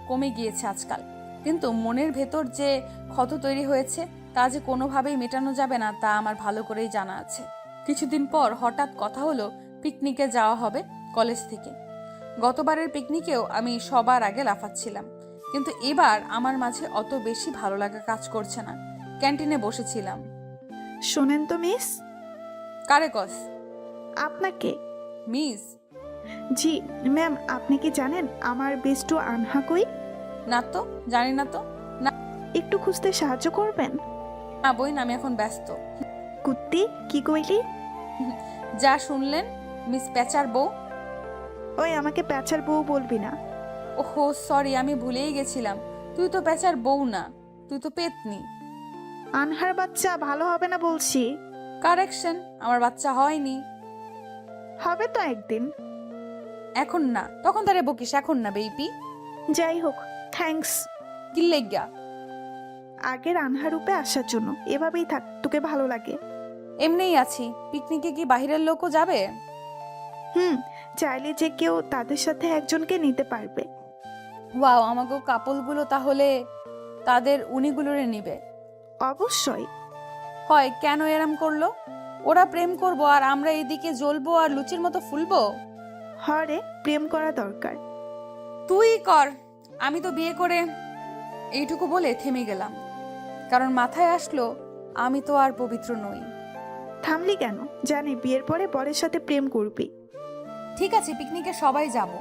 কমে গিয়েছে আজকাল, কিন্তু মনের ভেতর যে ক্ষত তৈরি হয়েছে তা যে কোনোভাবেই মেটানো যাবে না তা আমার ভালো করেই জানা আছে। কিছুদিন পর হঠাৎ কথা হলো পিকনিকে যাওয়া হবে কলেজ থেকে। গতবারের পিকনিকেও আমি সবার আগে লাফাচ্ছিলাম, কিন্তু এবার আমার মাঝে অত বেশি ভালো লাগা কাজ করছে না। ক্যান্টিনে বসেছিলাম। শোনেন তো মিস, কারে কস? আপনাকে। মিস? জি ম্যাম, আপনি কি জানেন আমার বেস্টু আনহা কই? না তো, জানি না তো। একটু খুঁজতে সাহায্য করবেন? না বইন, আমি এখন ব্যস্ত। কুত্তি, কি কইলি? যা শুনলেন, মিস প্যাচার বউ। ওই আমাকে প্যাচার বউ বলবি না। ওহো সরি, আমি ভুলেই গেছিলাম। তুই তো প্যাচার বউ না, তুই তো পেতনি। আনহার বাচ্চা ভালো হবে না বলছি। কারেকশন, আমার বাচ্চা হয়নি। হবে তো একদিন। এখন না, তখন তারে বকিস, এখন না বেবি। যাই হোক, থ্যাঙ্কস কি লেগা? আগের আনহা রূপে আসার জন্য। এভাবেই থাক, তোকে ভালো লাগে। এমনিই আছি। পিকনিকে কি বাহিরের লোকও যাবে? চাইলে যে কেউ তাদের সাথে একজনকে নিতে পারবে। ওয়াও, আমাকে কাপলগুলো তাহলে তাদের উনিগুলোরে নিবে? অবশ্যই। হয়, কেন এরম করলো? ওরা প্রেম করবো আর আমরা এদিকে জ্বলবো আর লুচির মতো ফুলবো? হরে, প্রেম করা দরকার। তুই কর, আমি তো বিয়ে করে। এইটুকু বলে থেমে গেলাম, কারণ মাথায় আসলো আমি তো আর পবিত্র নই। থামলি কেন? জানি বিয়ের পরে বরের সাথে প্রেম করবি। ঠিক আছে, পিকনিকে সবাই যাব।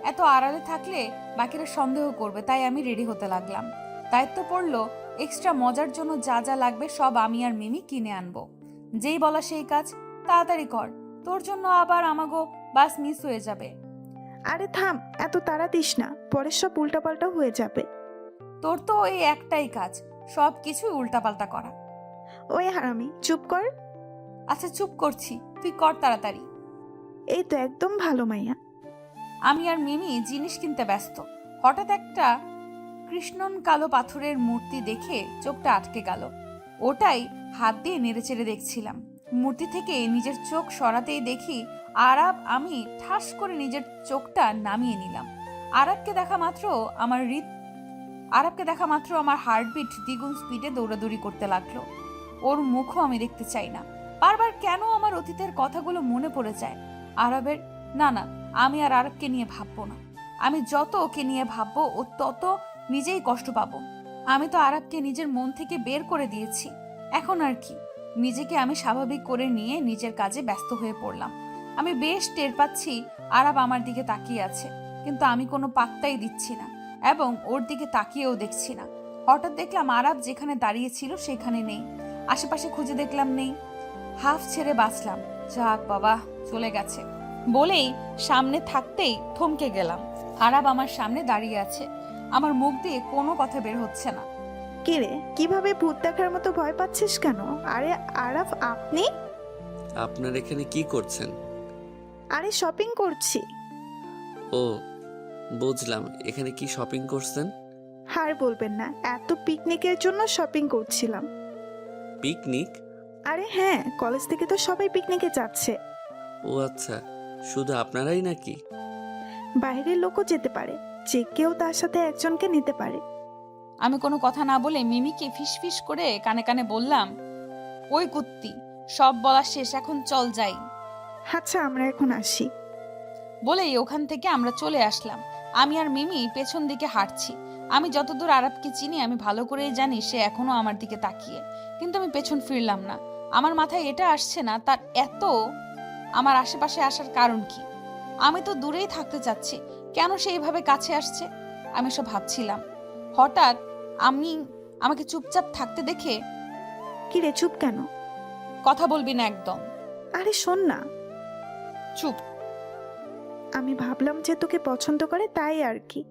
এত আড়ালে থাকলে বাকিরা সন্দেহ করবে, তাই আমি রেডি হতে লাগলাম। দায়িত্ব পড়লো এক্সট্রা মজার জন্য যা যা লাগবে সব আমি আর মিমি কিনে আনবো। যেই বলা সেই কাজ, তাড়াতাড়ি কর, তোর জন্য আবার আমাগো বাস মিস হয়ে যাবে। আরে থাম, এত তাড়া দিস না, পরে সব উল্টাপাল্টা হয়ে যাবে। তোর তো এই একটাই কাজ, সব কিছুই উল্টাপাল্টা করা। ওই হারামি, চুপ কর। আচ্ছা চুপ করছি, তুই কর তাড়াতাড়ি। এই তো একদম ভালো মাইয়া। আমি আর মিমি জিনিস কিনতে ব্যস্ত। হঠাৎ একটা কৃষ্ণন কালো পাথরের মূর্তি দেখে চোখটা আটকে গেল। ওটাই হাত দিয়ে নেড়েচেড়ে দেখছিলাম। মূর্তি থেকে নিজের চোখ সরাতেই দেখি আরাব। আমি ঠাস করে নিজের চোখটা নামিয়ে নিলাম। আরাবকে দেখা মাত্র আমার হার্টবিট দ্বিগুণ স্পিডে দৌড়াদৌড়ি করতে লাগলো। ওর মুখও আমি দেখতে চাই না। বারবার কেন আমার অতীতের কথাগুলো মনে পড়ে যায় আরবের। না, আমি আর আরবকে নিয়ে ভাববো না। আমি যত ওকে নিয়ে ভাববো ও তত নিজেই কষ্ট পাবো। আমি তো আরবকে নিজের মন থেকে বের করে দিয়েছি। এখন আর কি, নিজেকে আমি স্বাভাবিক করে নিয়ে নিজের কাজে ব্যস্ত হয়ে পড়লাম। আমি বেশ টের পাচ্ছি আরব আমার দিকে তাকিয়ে আছে, কিন্তু আমি কোনো পাত্তাই দিচ্ছি না এবং ওর দিকে তাকিয়েও দেখছি না। হঠাৎ দেখলাম আরব যেখানে দাঁড়িয়ে ছিল সেখানে নেই। আশেপাশে খুঁজে দেখলাম নেই। হাফ ছেড়ে বাঁচলাম। যাক বাবা, চলে গেছে বলেই সামনে থাকতেই থমকে গেলাম। আরাব আমার সামনে দাঁড়িয়ে আছে, আমার মুখ দিয়ে কোনো কথা বের হচ্ছে না। কিরে, কিভাবে ভূত দেখার মতো ভয় পাচ্ছিস কেন? আরে আরাফ, আপনি? আপনার এখানে কি করছেন? আরে শপিং করছি। ও বুঝলাম, এখানে কি শপিং করছেন? হার বলবেন না, এত পিকনিকের জন্য শপিং করছিলাম। পিকনিক? আরে হ্যাঁ, কলেজ থেকে তো সবাই পিকনিকে যাচ্ছে। ও আচ্ছা, শুধু আপনারাই নাকি? বাইরের লোকও যেতে পারে, যে কেউ তার সাথে একজনকে নিতে পারে। আমি কোনো কথা না বলে মিমিকে ফিসফিস করে কানে কানে বললাম, ওই কুত্তি, সব বলা শেষ, এখন চল যাই। আচ্ছা, আমরা এখন আসি। বলেই ওখান থেকে আমরা চলে আসলাম। আমি আর মিমি পেছন দিকে হাঁটছি। আমি যতদূর আরবকে চিনি আমি ভালো করেই জানি সে এখনো আমার দিকে তাকিয়ে, কিন্তু আমি পেছন ফিরলাম না। আমার মাথায় এটা আসছে না তার এত আমার আশেপাশে আসার কারণ কি। আমি তো দূরেই থাকতে চাচ্ছি, কেন সে এইভাবে কাছে আসছে? আমি সব ভাবছিলাম। হঠাৎ আমাকে চুপচাপ থাকতে দেখে, কি রে, চুপ কেন? কথা বলবি না একদম। আরে শোন না, চুপ। আমি ভাবলাম যে তোকে পছন্দ করে, তাই আর কি।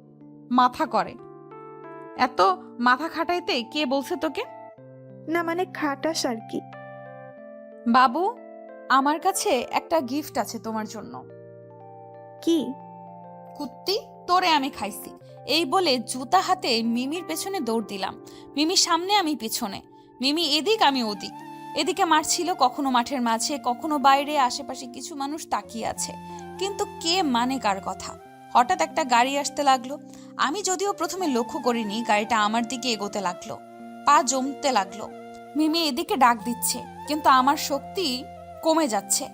মাথা করে এত মাথা খাটাইতে কে বলছে তোকে? না মানে খাটাস আর কি। বাবু, আমার কাছে একটা গিফট আছে তোমার জন্য। কি? কুত্তি, তোরে আমি খাইছি। এই বলে জুতা হাতে মিমির পেছনে দৌড় দিলাম। মিমি সামনে, আমি পিছনে। মিমি এদিক, আমি ওদিক। এদিকে মারছিল, কখনো মাঠের মাঝে, কখনো বাইরে। আশেপাশে কিছু মানুষ তাকিয়ে আছে, কিন্তু কে মানে কার কথা? হঠাৎ একটা গাড়ি আসতে লাগলো। আমি যদিও প্রথমে লক্ষ্য করিনি, গাড়িটা আমার দিকে এগোতে লাগলো, পা জমতে লাগলো। মিমি এদিকে ডাক দিচ্ছে, কিন্তু আমার শক্তি কমে যাচ্ছে।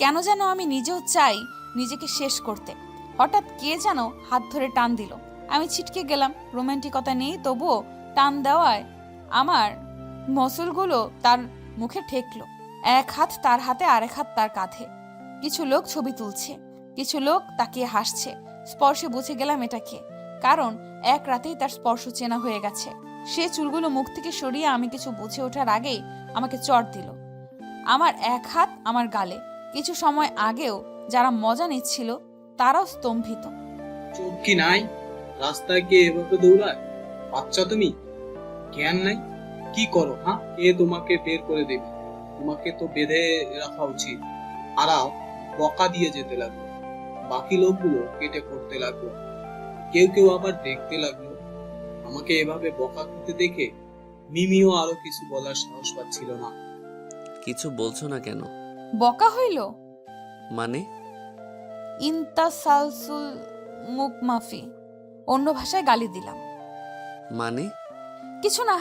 কেন যেন আমি নিজেও চাই নিজেকে শেষ করতে। হঠাৎ কে যেন হাত ধরে টান দিল। আমি ছিটকে গেলাম। রোমান্টিকতা নেই, তবুও টান দেওয়ায় আমার মসলগুলো তার মুখে ঠেকলো। এক হাত তার হাতে, আরেক হাত তার কাঁধে। কিছু লোক ছবি তুলছে, কিছু লোক তাকিয়ে হাসছে। স্পর্শে বুঝে গেলাম এটা কে, কারণ এক রাতেই তার স্পর্শ চেনা হয়ে গেছে। সে চুলগুলো মুখ থেকে সরিয়ে আমি কিছু বুঝে ওঠার আগেই আমাকে চড় দিল। আমার এক হাত আমার গালে। কিছু সময় আগেও যারা মজা নিচ্ছিল তারাও স্তম্ভিত। চোখ কি নাই? রাস্তায় কে এভাবে দৌড়ায়? বাচ্চা তুমি, জ্ঞান নাই? কি করো? হ্যাঁ, কে তোমাকে বের করে দেবে? তোমাকে তো বেঁধে রাখা উচিত। আরাও বকা দিয়ে যেতে লাগলো, বাকি লোকগুলো কেটে পড়তে লাগলো, কেউ কেউ আবার দেখতে লাগলো। আমাকে এভাবে বকা খেতে দেখে মিমিও আরো কিছু বলার সাহস পাচ্ছিল না। কিছু বলছো না কেন? বকা হইল মানে? ইন্তাসালসুল মুখ মাফি, অন্য ভাষায় গালি দিলাম। মানে? কিছু না,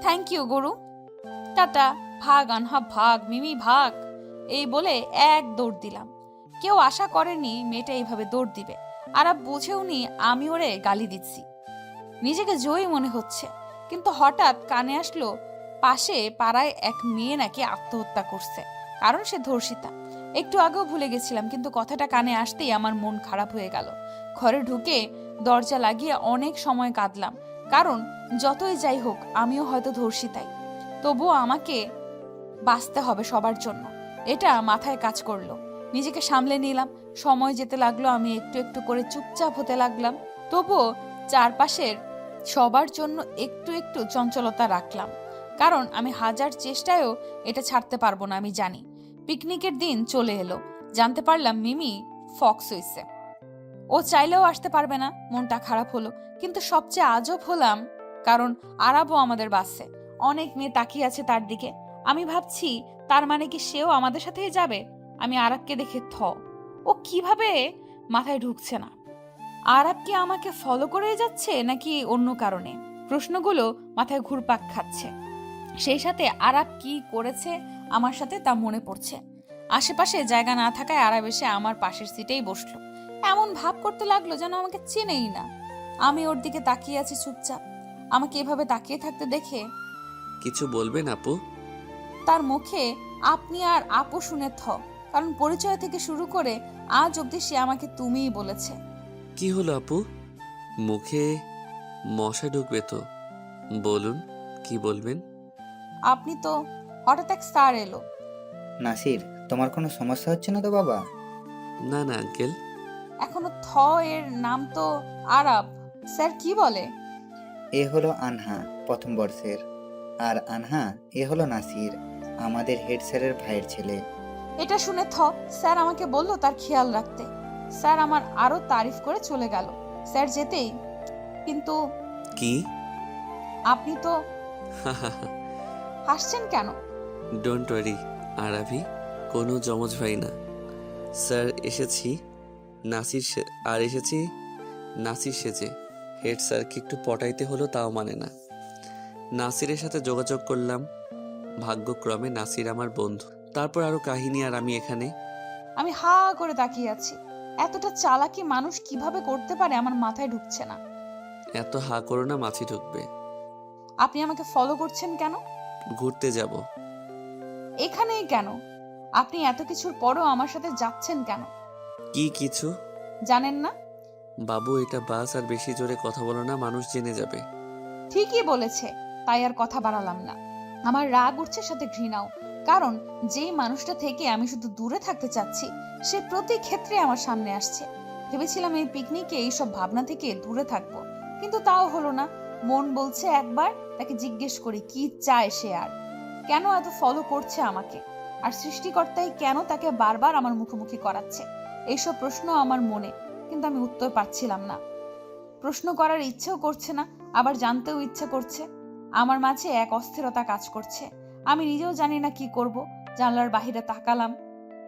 থ্যাংক ইউ গরু। টাটা, ভাগ আনহা ভাগ, মিমি ভাগ। এই বলে এক দৌড় দিলাম। কেউ আশা করেনি মেয়েটা এইভাবে দৌড় দিবে, আর বুঝেও নি আমি ওরে গালি দিচ্ছি। নিজেকে জয়ী মনে হচ্ছে, কিন্তু হঠাৎ কানে আসলো পাশে পাড়ায় এক মেয়ে নাকি আত্মহত্যা করছে, কারণ সে ধর্ষিতা। একটু আগেও ভুলে গেছিলাম, কিন্তু কথাটা কানে আসতেই আমার মন খারাপ হয়ে গেল। ঘরে ঢুকে দরজা লাগিয়ে অনেক সময় কাঁদলাম, কারণ যতই যাই হোক আমিও হয়তো ধর্ষিতাই, তবুও আমাকে বাঁচতে হবে সবার জন্য, এটা মাথায় কাজ করলো। নিজেকে সামলে নিলাম। সময় যেতে লাগলো, আমি একটু একটু করে চুপচাপ হতে লাগলাম। তবুও চারপাশের সবার জন্য একটু একটু চঞ্চলতা রাখলাম, কারণ আমি হাজার চেষ্টায়ও এটা ছাড়তে পারবো না। আমি জানি পিকনিকের দিন চলে এলো, জানতে পারলাম মিমি ফক্স হইছে। ও চাইলেও আসতে পারবে না, মনটা খারাপ হলো। কিন্তু সবচেয়ে আজব হলাম, কারণ আরাবও আমাদের বাসে। অনেক মেয়ে তাকিয়ে আছে তার দিকে। আমি ভাবছি তার মানে কি সেও আমাদের সাথেই যাবে? আমি আরাবকে দেখে ও কিভাবে মাথায় ঢুকছে না। আরাব কি আমাকে ফলো করে যাচ্ছে নাকি অন্য কারণে? প্রশ্নগুলো মাথায় ঘুরপাক খাচ্ছে। সেই সাথে আরাব কি করেছে আমার সাথে তা মনে পড়ছে। আশেপাশে জায়গা না থাকায় আরাব এসে আমার পাশের সিটেই বসলো। এমন ভাব করতে লাগলো যেন আমাকে চেনেই না। আমি ওর দিকে তাকিয়ে আছি চুপচাপ। আমাকে এভাবে তাকিয়ে থাকতে দেখে কিছু বলবেন আপু? তার মুখে আপনি আর আপু শুনে কারণ পরিচয় থেকে শুরু করে আজ অব্দি সে আমাকে তুমিই বলেছে। কি হলো আপু? মুখে মশা ঢুকবে তো? বলুন, কি বলবেন? আপনি তো হঠাৎ এক স্যার এলো। নাসির, তোমার কোনো সমস্যা হচ্ছে না তো বাবা? না না আঙ্কেল। এখনো এর নাম তো আরাব। স্যার কি বলে? এ হলো আনহা, প্রথম বর্ষের। আর আনহা, এ হলো নাসির, আমাদের হেড স্যারের ভাইয়ের ছেলে। এটা শুনে স্যার আমাকে বলল তার খেয়াল রাখতে। স্যার আমার আরো তারিফ করে চলে গেল। স্যার যেতেই, কিন্তু কি? আপনি তো হাসছেন কেন? ডোন্ট ওয়ারি আরাভি, কোনো জমজ ভাই না। স্যার এসেছি নাসির সেজে। হেড স্যারকে একটু পটাইতে হলো, তাও মানে না। নাসিরের সাথে যোগাযোগ করলাম, ভাগ্যক্রমে নাসির আমার বন্ধু। তারপর আরো কাহিনী, আর আমি এখানে। আমি হা করে তাকিয়ে আছি। এতটা চালাকি মানুষ কিভাবে করতে পারে আমার মাথায় ঢুকছে না। এত হা করো না, মাছি ঢুকবে। আপনি আমাকে ফলো করছেন কেন? ঘুরতে যাব। এখানেই কেন? আপনি এত কিছুর পরও আমার সাথে যাচ্ছেন কেন? কি কিছু? জানেন না? বাবু এটা বাস, আর বেশি জোরে কথা বলো না, মানুষ জেনে যাবে। ঠিকই বলেছে, তাই আর কথা বাড়ালাম না। আমার রাগ উঠছে, সাথে ঘৃণাও। কারণ যেই মানুষটা থেকে আমি শুধু দূরে থাকতে চাচ্ছি, সে প্রতি ক্ষেত্রে আমার সামনে আসছে। ভেবেছিলাম এই পিকনিকে এইসব ভাবনা থেকে দূরে থাকবো, কিন্তু তাও হলো না। মন বলছে একবার তাকে জিজ্ঞেস করি কি চায় সে, আর কেন এত ফলো করছে আমাকে, আর সৃষ্টিকর্তাই কেন তাকে বারবার আমার মুখোমুখি করাচ্ছে। এইসব প্রশ্ন আমার মনে, কিন্তু আমি উত্তর পাচ্ছিলাম না। প্রশ্ন করার ইচ্ছেও করছে না, আবার জানতেও ইচ্ছা করছে। আমার মাঝে এক অস্থিরতা কাজ করছে। আমি নিজেও জানি না কি করব। জানলার বাহিরে তাকালাম,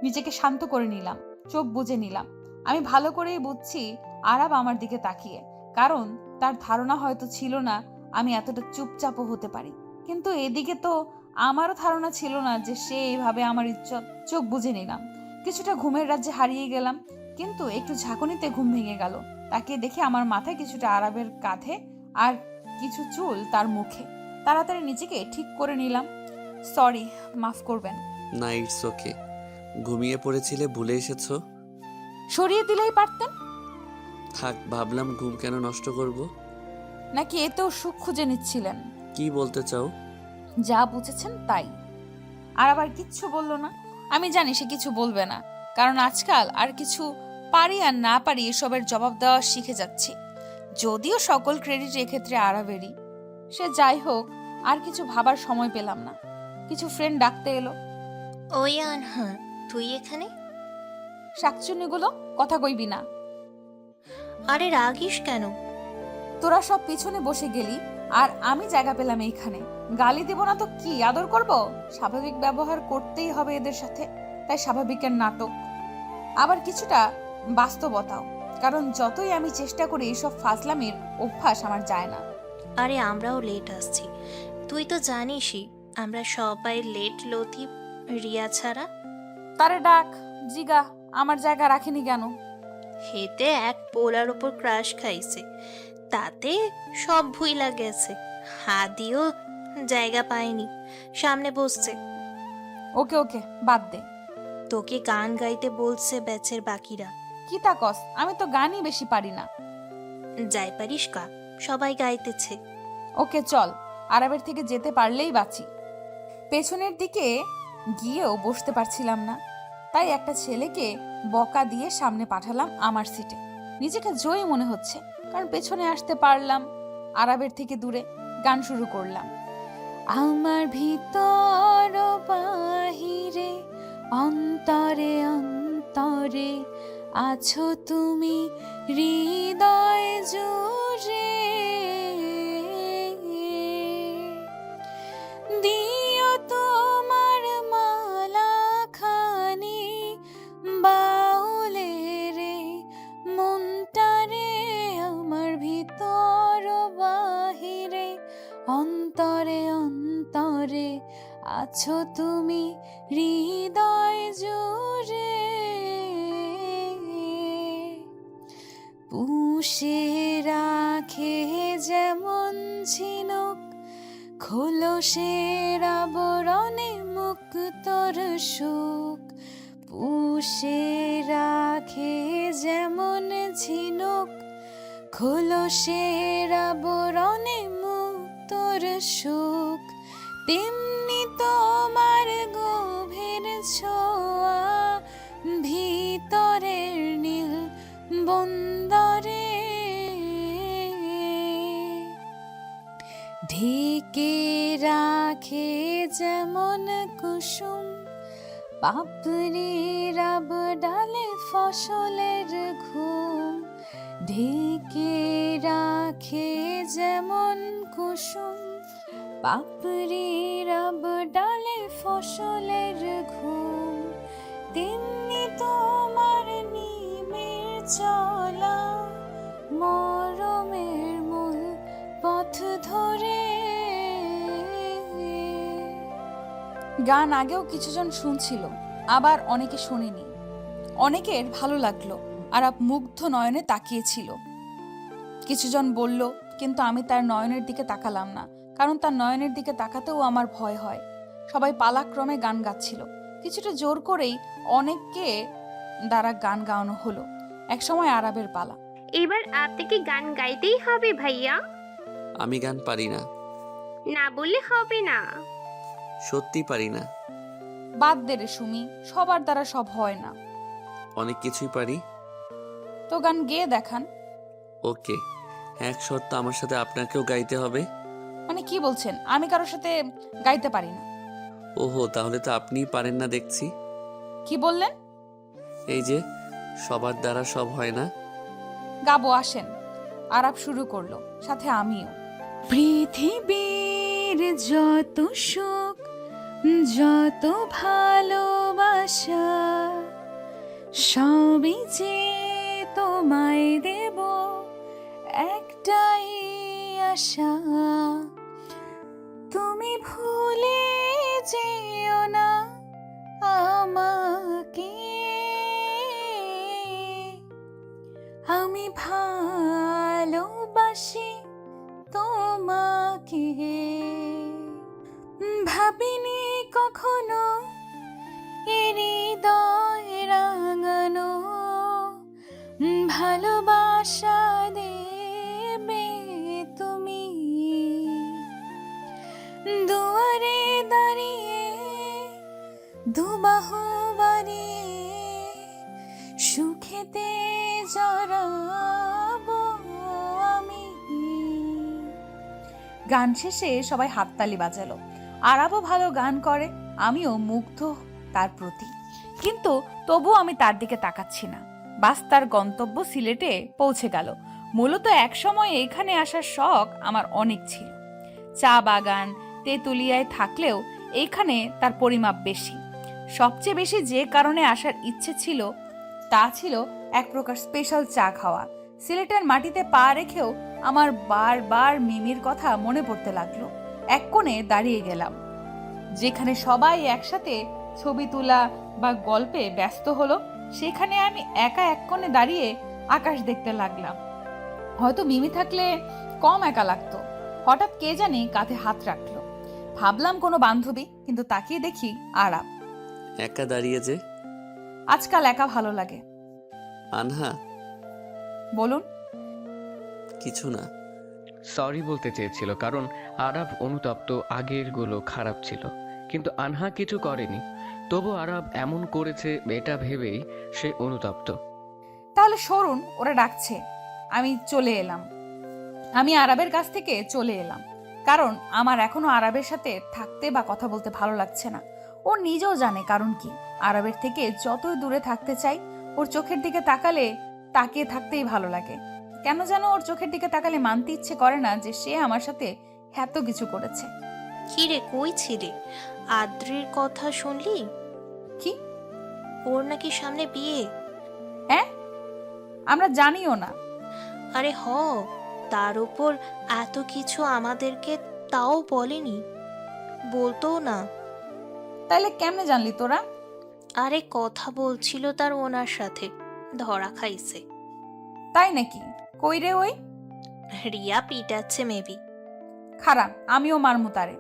নিজেকে শান্ত করে নিলাম, চোখ বুজে নিলাম। আমি ভালো করেই বুঝছি আরাব আমার দিকে তাকিয়ে, কারণ তার ধারণা হয়তো ছিল না আমি এতটা চুপচাপও হতে পারি। কিন্তু এদিকে তো আমারও ধারণা ছিল না যে সে এইভাবে আমার ইজ্জত। চোখ বুজে নিলাম, কিছুটা ঘুমের রাজ্যে হারিয়ে গেলাম। কিন্তু একটু ঝাঁকুনিতে ঘুম ভেঙে গেল। তাকে দেখে আমার মাথায় কিছুটা আরাবের কাঁধে আর কিছু চুল তার মুখে। তাড়াতাড়ি নিজেকে ঠিক করে নিলাম। সরি, মাফ করবেন। না, ইটস ওকে। ঘুমিয়ে পড়েছিলে, ভুলে এসেছো। সরিয়ে দিলেই পারতেন। থাক, ভাবলাম ঘুম কেন নষ্ট করব। নাকি এতেও সুখ খুঁজে নিচ্ছিলেন? কি বলতে চাও? যা বুঝেছেন তাই। আর আবার কিচ্ছু বলল না। আমি জানি সে কিছু বলবে না, কারণ আজকাল আর কিছু পারি আর না পারি এসবের জবাব দেওয়া শিখে যাচ্ছি। যদিও সকল ক্রেডিট এক্ষেত্রে আরাবেরই। সে যাই হোক, আর কিছু ভাবার সময় পেলাম না। কিছু ফ্রেন্ড ডাকতে এলো। ওই আনহা, তুই এখানে? শাকচুন্নিগুলো, কথা কইবি না। আরে রাগিস কেন? তোরা সব পিছনে বসে গেলি আর আমি জায়গা পেলাম এইখানে। গালি দেব না তো কি আদর করব? স্বাভাবিক ব্যবহার করতেই হবে এদের সাথে, তাই স্বাভাবিকের নাটক। আবার কিছুটা বাস্তবতাও, কারণ যতই আমি চেষ্টা করি এইসব ফাজলামির অভ্যাস আমার যায় না। আরে আমরাও লেট আসছি, তুই তো জানিসই আমরা সবাই লেট, লতিফ রিয়া ছাড়া। তারে ডাক, জিগা আমার জায়গা রাখেনি কেন। হেতে এক পোলার ওপর ক্রাশ খাইছে, তাতে সব ভুইলা গেছে। হাদিও জায়গা পায়নি, সামনে বসছে। ওকে ওকে, বাদ দে। তোকে গান গাইতে বলছে ব্যাচের বাকিরা। কি তা কস? আমি তো গানই বেশি পারি না। যাই পারিস কা, সবাই গাইতেছে। ওকে চল, আরবের থেকে যেতে পারলেই বাঁচি। পেছনের দিকে গিয়েও বসতে পারছিলাম না, তাই একটা ছেলেকে বকা দিয়ে সামনে পাঠালাম আমার সিটে। নিজেকে জয়ী মনে হচ্ছে, কারণ পেছনে আসতে পারলাম। আরবের থেকে দূরে গান শুরু করলাম। আমার ভিতর বাহিরে অন্তরে অন্তরে আছো তুমি হৃদয় জুড়ে, দিও তোমার মালা খানি বাউলে রে মনটারে, আমার ভিতর বাহিরে অন্তরে অন্তরে আছো তুমি হৃদয় জুড়ে। পুষে রাখে যেমন ঝিনুক খোলসের আবরণে মুক্তর সুখ, পুষে রাখে যেমন ঝিনুক খোলসের আবরণে মুক্তর সুখ, তেমনি তোমার গভীর ছোঁয়া ভিতরের নীল বন্দরে, ঢেকে রাখে যেমন কুসুম পাপড়ির আবডালে ফসলের ঘুম, ঢেকে রাখে যেমন কুসুম পাপড়ির আবডালে ফসলের ঘুম, তেমনি তোমার নিমের চলা মরমের মূল পথ ধরে। গান আগেও কিছুজন শুনছিল, আবার অনেকে শোনেনি। অনেকের ভালো লাগলো, আর মুগ্ধ নয়নে তাকিয়েছিল। কিছুজন বলল, কিন্তু আমি তার নয়নের দিকে তাকালাম না, কারণ তার নয়নের দিকে তাকাতেও আমার ভয় হয়। সবাই পালাক্রমে গান গাচ্ছিল, কিছুটা জোর করেই অনেককে দ্বারা গান গাওয়ানো হলো। একসময় আরবের পালা। এবার আপনাকে গান গাইতেই হবে ভাইয়া। আমি গান পারি না, না বললে হবে না। সত্যি পারি না। বাদ দে রে সুমি, সবার দ্বারা সব হয় না। অনেক কিছুই পারি। তো গান গেয়ে দেখান। ওকে, এক শর্ত, আমার সাথে আপনাকেও গাইতে হবে। মানে কি বলছেন? আমি কারোর সাথে গাইতে পারি না। ওহো, তাহলে তো আপনিই পারেন না দেখছি। কি বললেন? এই যে সবার দ্বারা সব হয় না। গাবো, আসেন। আরাপ শুরু করলো, সাথে আমিও। পৃথিবীর যত সুখ, যত ভালোবাসা, সবই যে তোমায় দেব একটাই আশা, তুমি ভুলে যেও না আমাকে, আমি ভালোবাসি তোমাকে। ভাবিনি কখনো হৃদয় রাঙানো ভালোবাসা দেবে তুমি। দুয়ারে দাঁড়িয়ে দুবাহু বাড়িয়ে সুখেতে জড়াবো আমি। গান শেষে সবাই হাততালি বাজালো। আরাবও ভালো গান করে, আমিও মুগ্ধ তার প্রতি, কিন্তু তবুও আমি তার দিকে তাকাচ্ছি না। বাস তার গন্তব্য সিলেটে পৌঁছে গেল। মূলত এক সময় এখানে আসার শখ আমার অনেক ছিল। চা বাগান তেঁতুলিয়ায় থাকলেও এইখানে তার পরিমাপ বেশি। সবচেয়ে বেশি যে কারণে আসার ইচ্ছে ছিল তা ছিল এক প্রকার স্পেশাল চা খাওয়া। সিলেটের মাটিতে পা রেখেও আমার বারবার মিমির কথা মনে পড়তে লাগলো। এক কোণে দাঁড়িয়ে গেলাম, যেখানে সবাই একসাথে ছবি তোলা বা গল্পে ব্যস্ত হলো, সেখানে আমি একা এক কোণে দাঁড়িয়ে আকাশ দেখতে লাগলাম। হয়তো মিমি থাকলে কম একা লাগতো। হঠাৎ কে জানি কাঁধে হাত রাখলো। ভাবলাম কোনো বান্ধবী, কিন্তু তাকিয়ে দেখি আরাব। একা দাঁড়িয়ে যে। আজকাল একা ভালো লাগে। আনহা, বলুন। কিছু না। সরি বলতে চেয়েছিল, কারণ আরাব অনুতপ্ত, আগের গুলো খারাপ ছিল, কিন্তু আনহা কিছু করেনি। তবু আরাব এমন করেছে এটা ভেবেই সে অনুতপ্ত। তাহলে সরুন, ওরা ডাকছে। আমি চলে এলাম। আমি আরাবের কাছ থেকে চলে এলাম, কারণ আমার এখনো আরাবের সাথে থাকতে বা কথা বলতে ভালো লাগছে না। ও নিজেও জানে কারণ কি। আরাবের থেকে যতই দূরে থাকতে চাই, ওর চোখের দিকে তাকিয়ে থাকতেই ভালো লাগে। কেন যেন ওর চোখের দিকে তাকালে মানতে ইচ্ছে করে না যে সে আমার সাথে এত কিছু করেছে। কি রে, কই ছিলি? আদ্রির কথা শুনলি? কি? ওর নাকি সামনে বিয়ে। হ্যাঁ, আমরা জানিও না। আরে হ, তার উপর এত কিছু আমাদেরকে তাও বলেনি, বলতো না। তাইলে কেমনে জানলি তোরা? আরে কথা বলছিল তার ওনার সাথে, ধরা খাইছে। তাই নাকি? কই রে ওই? রিয়া পিটাচ্ছে মেবি। খারাপ, আমিও মারমু তারে।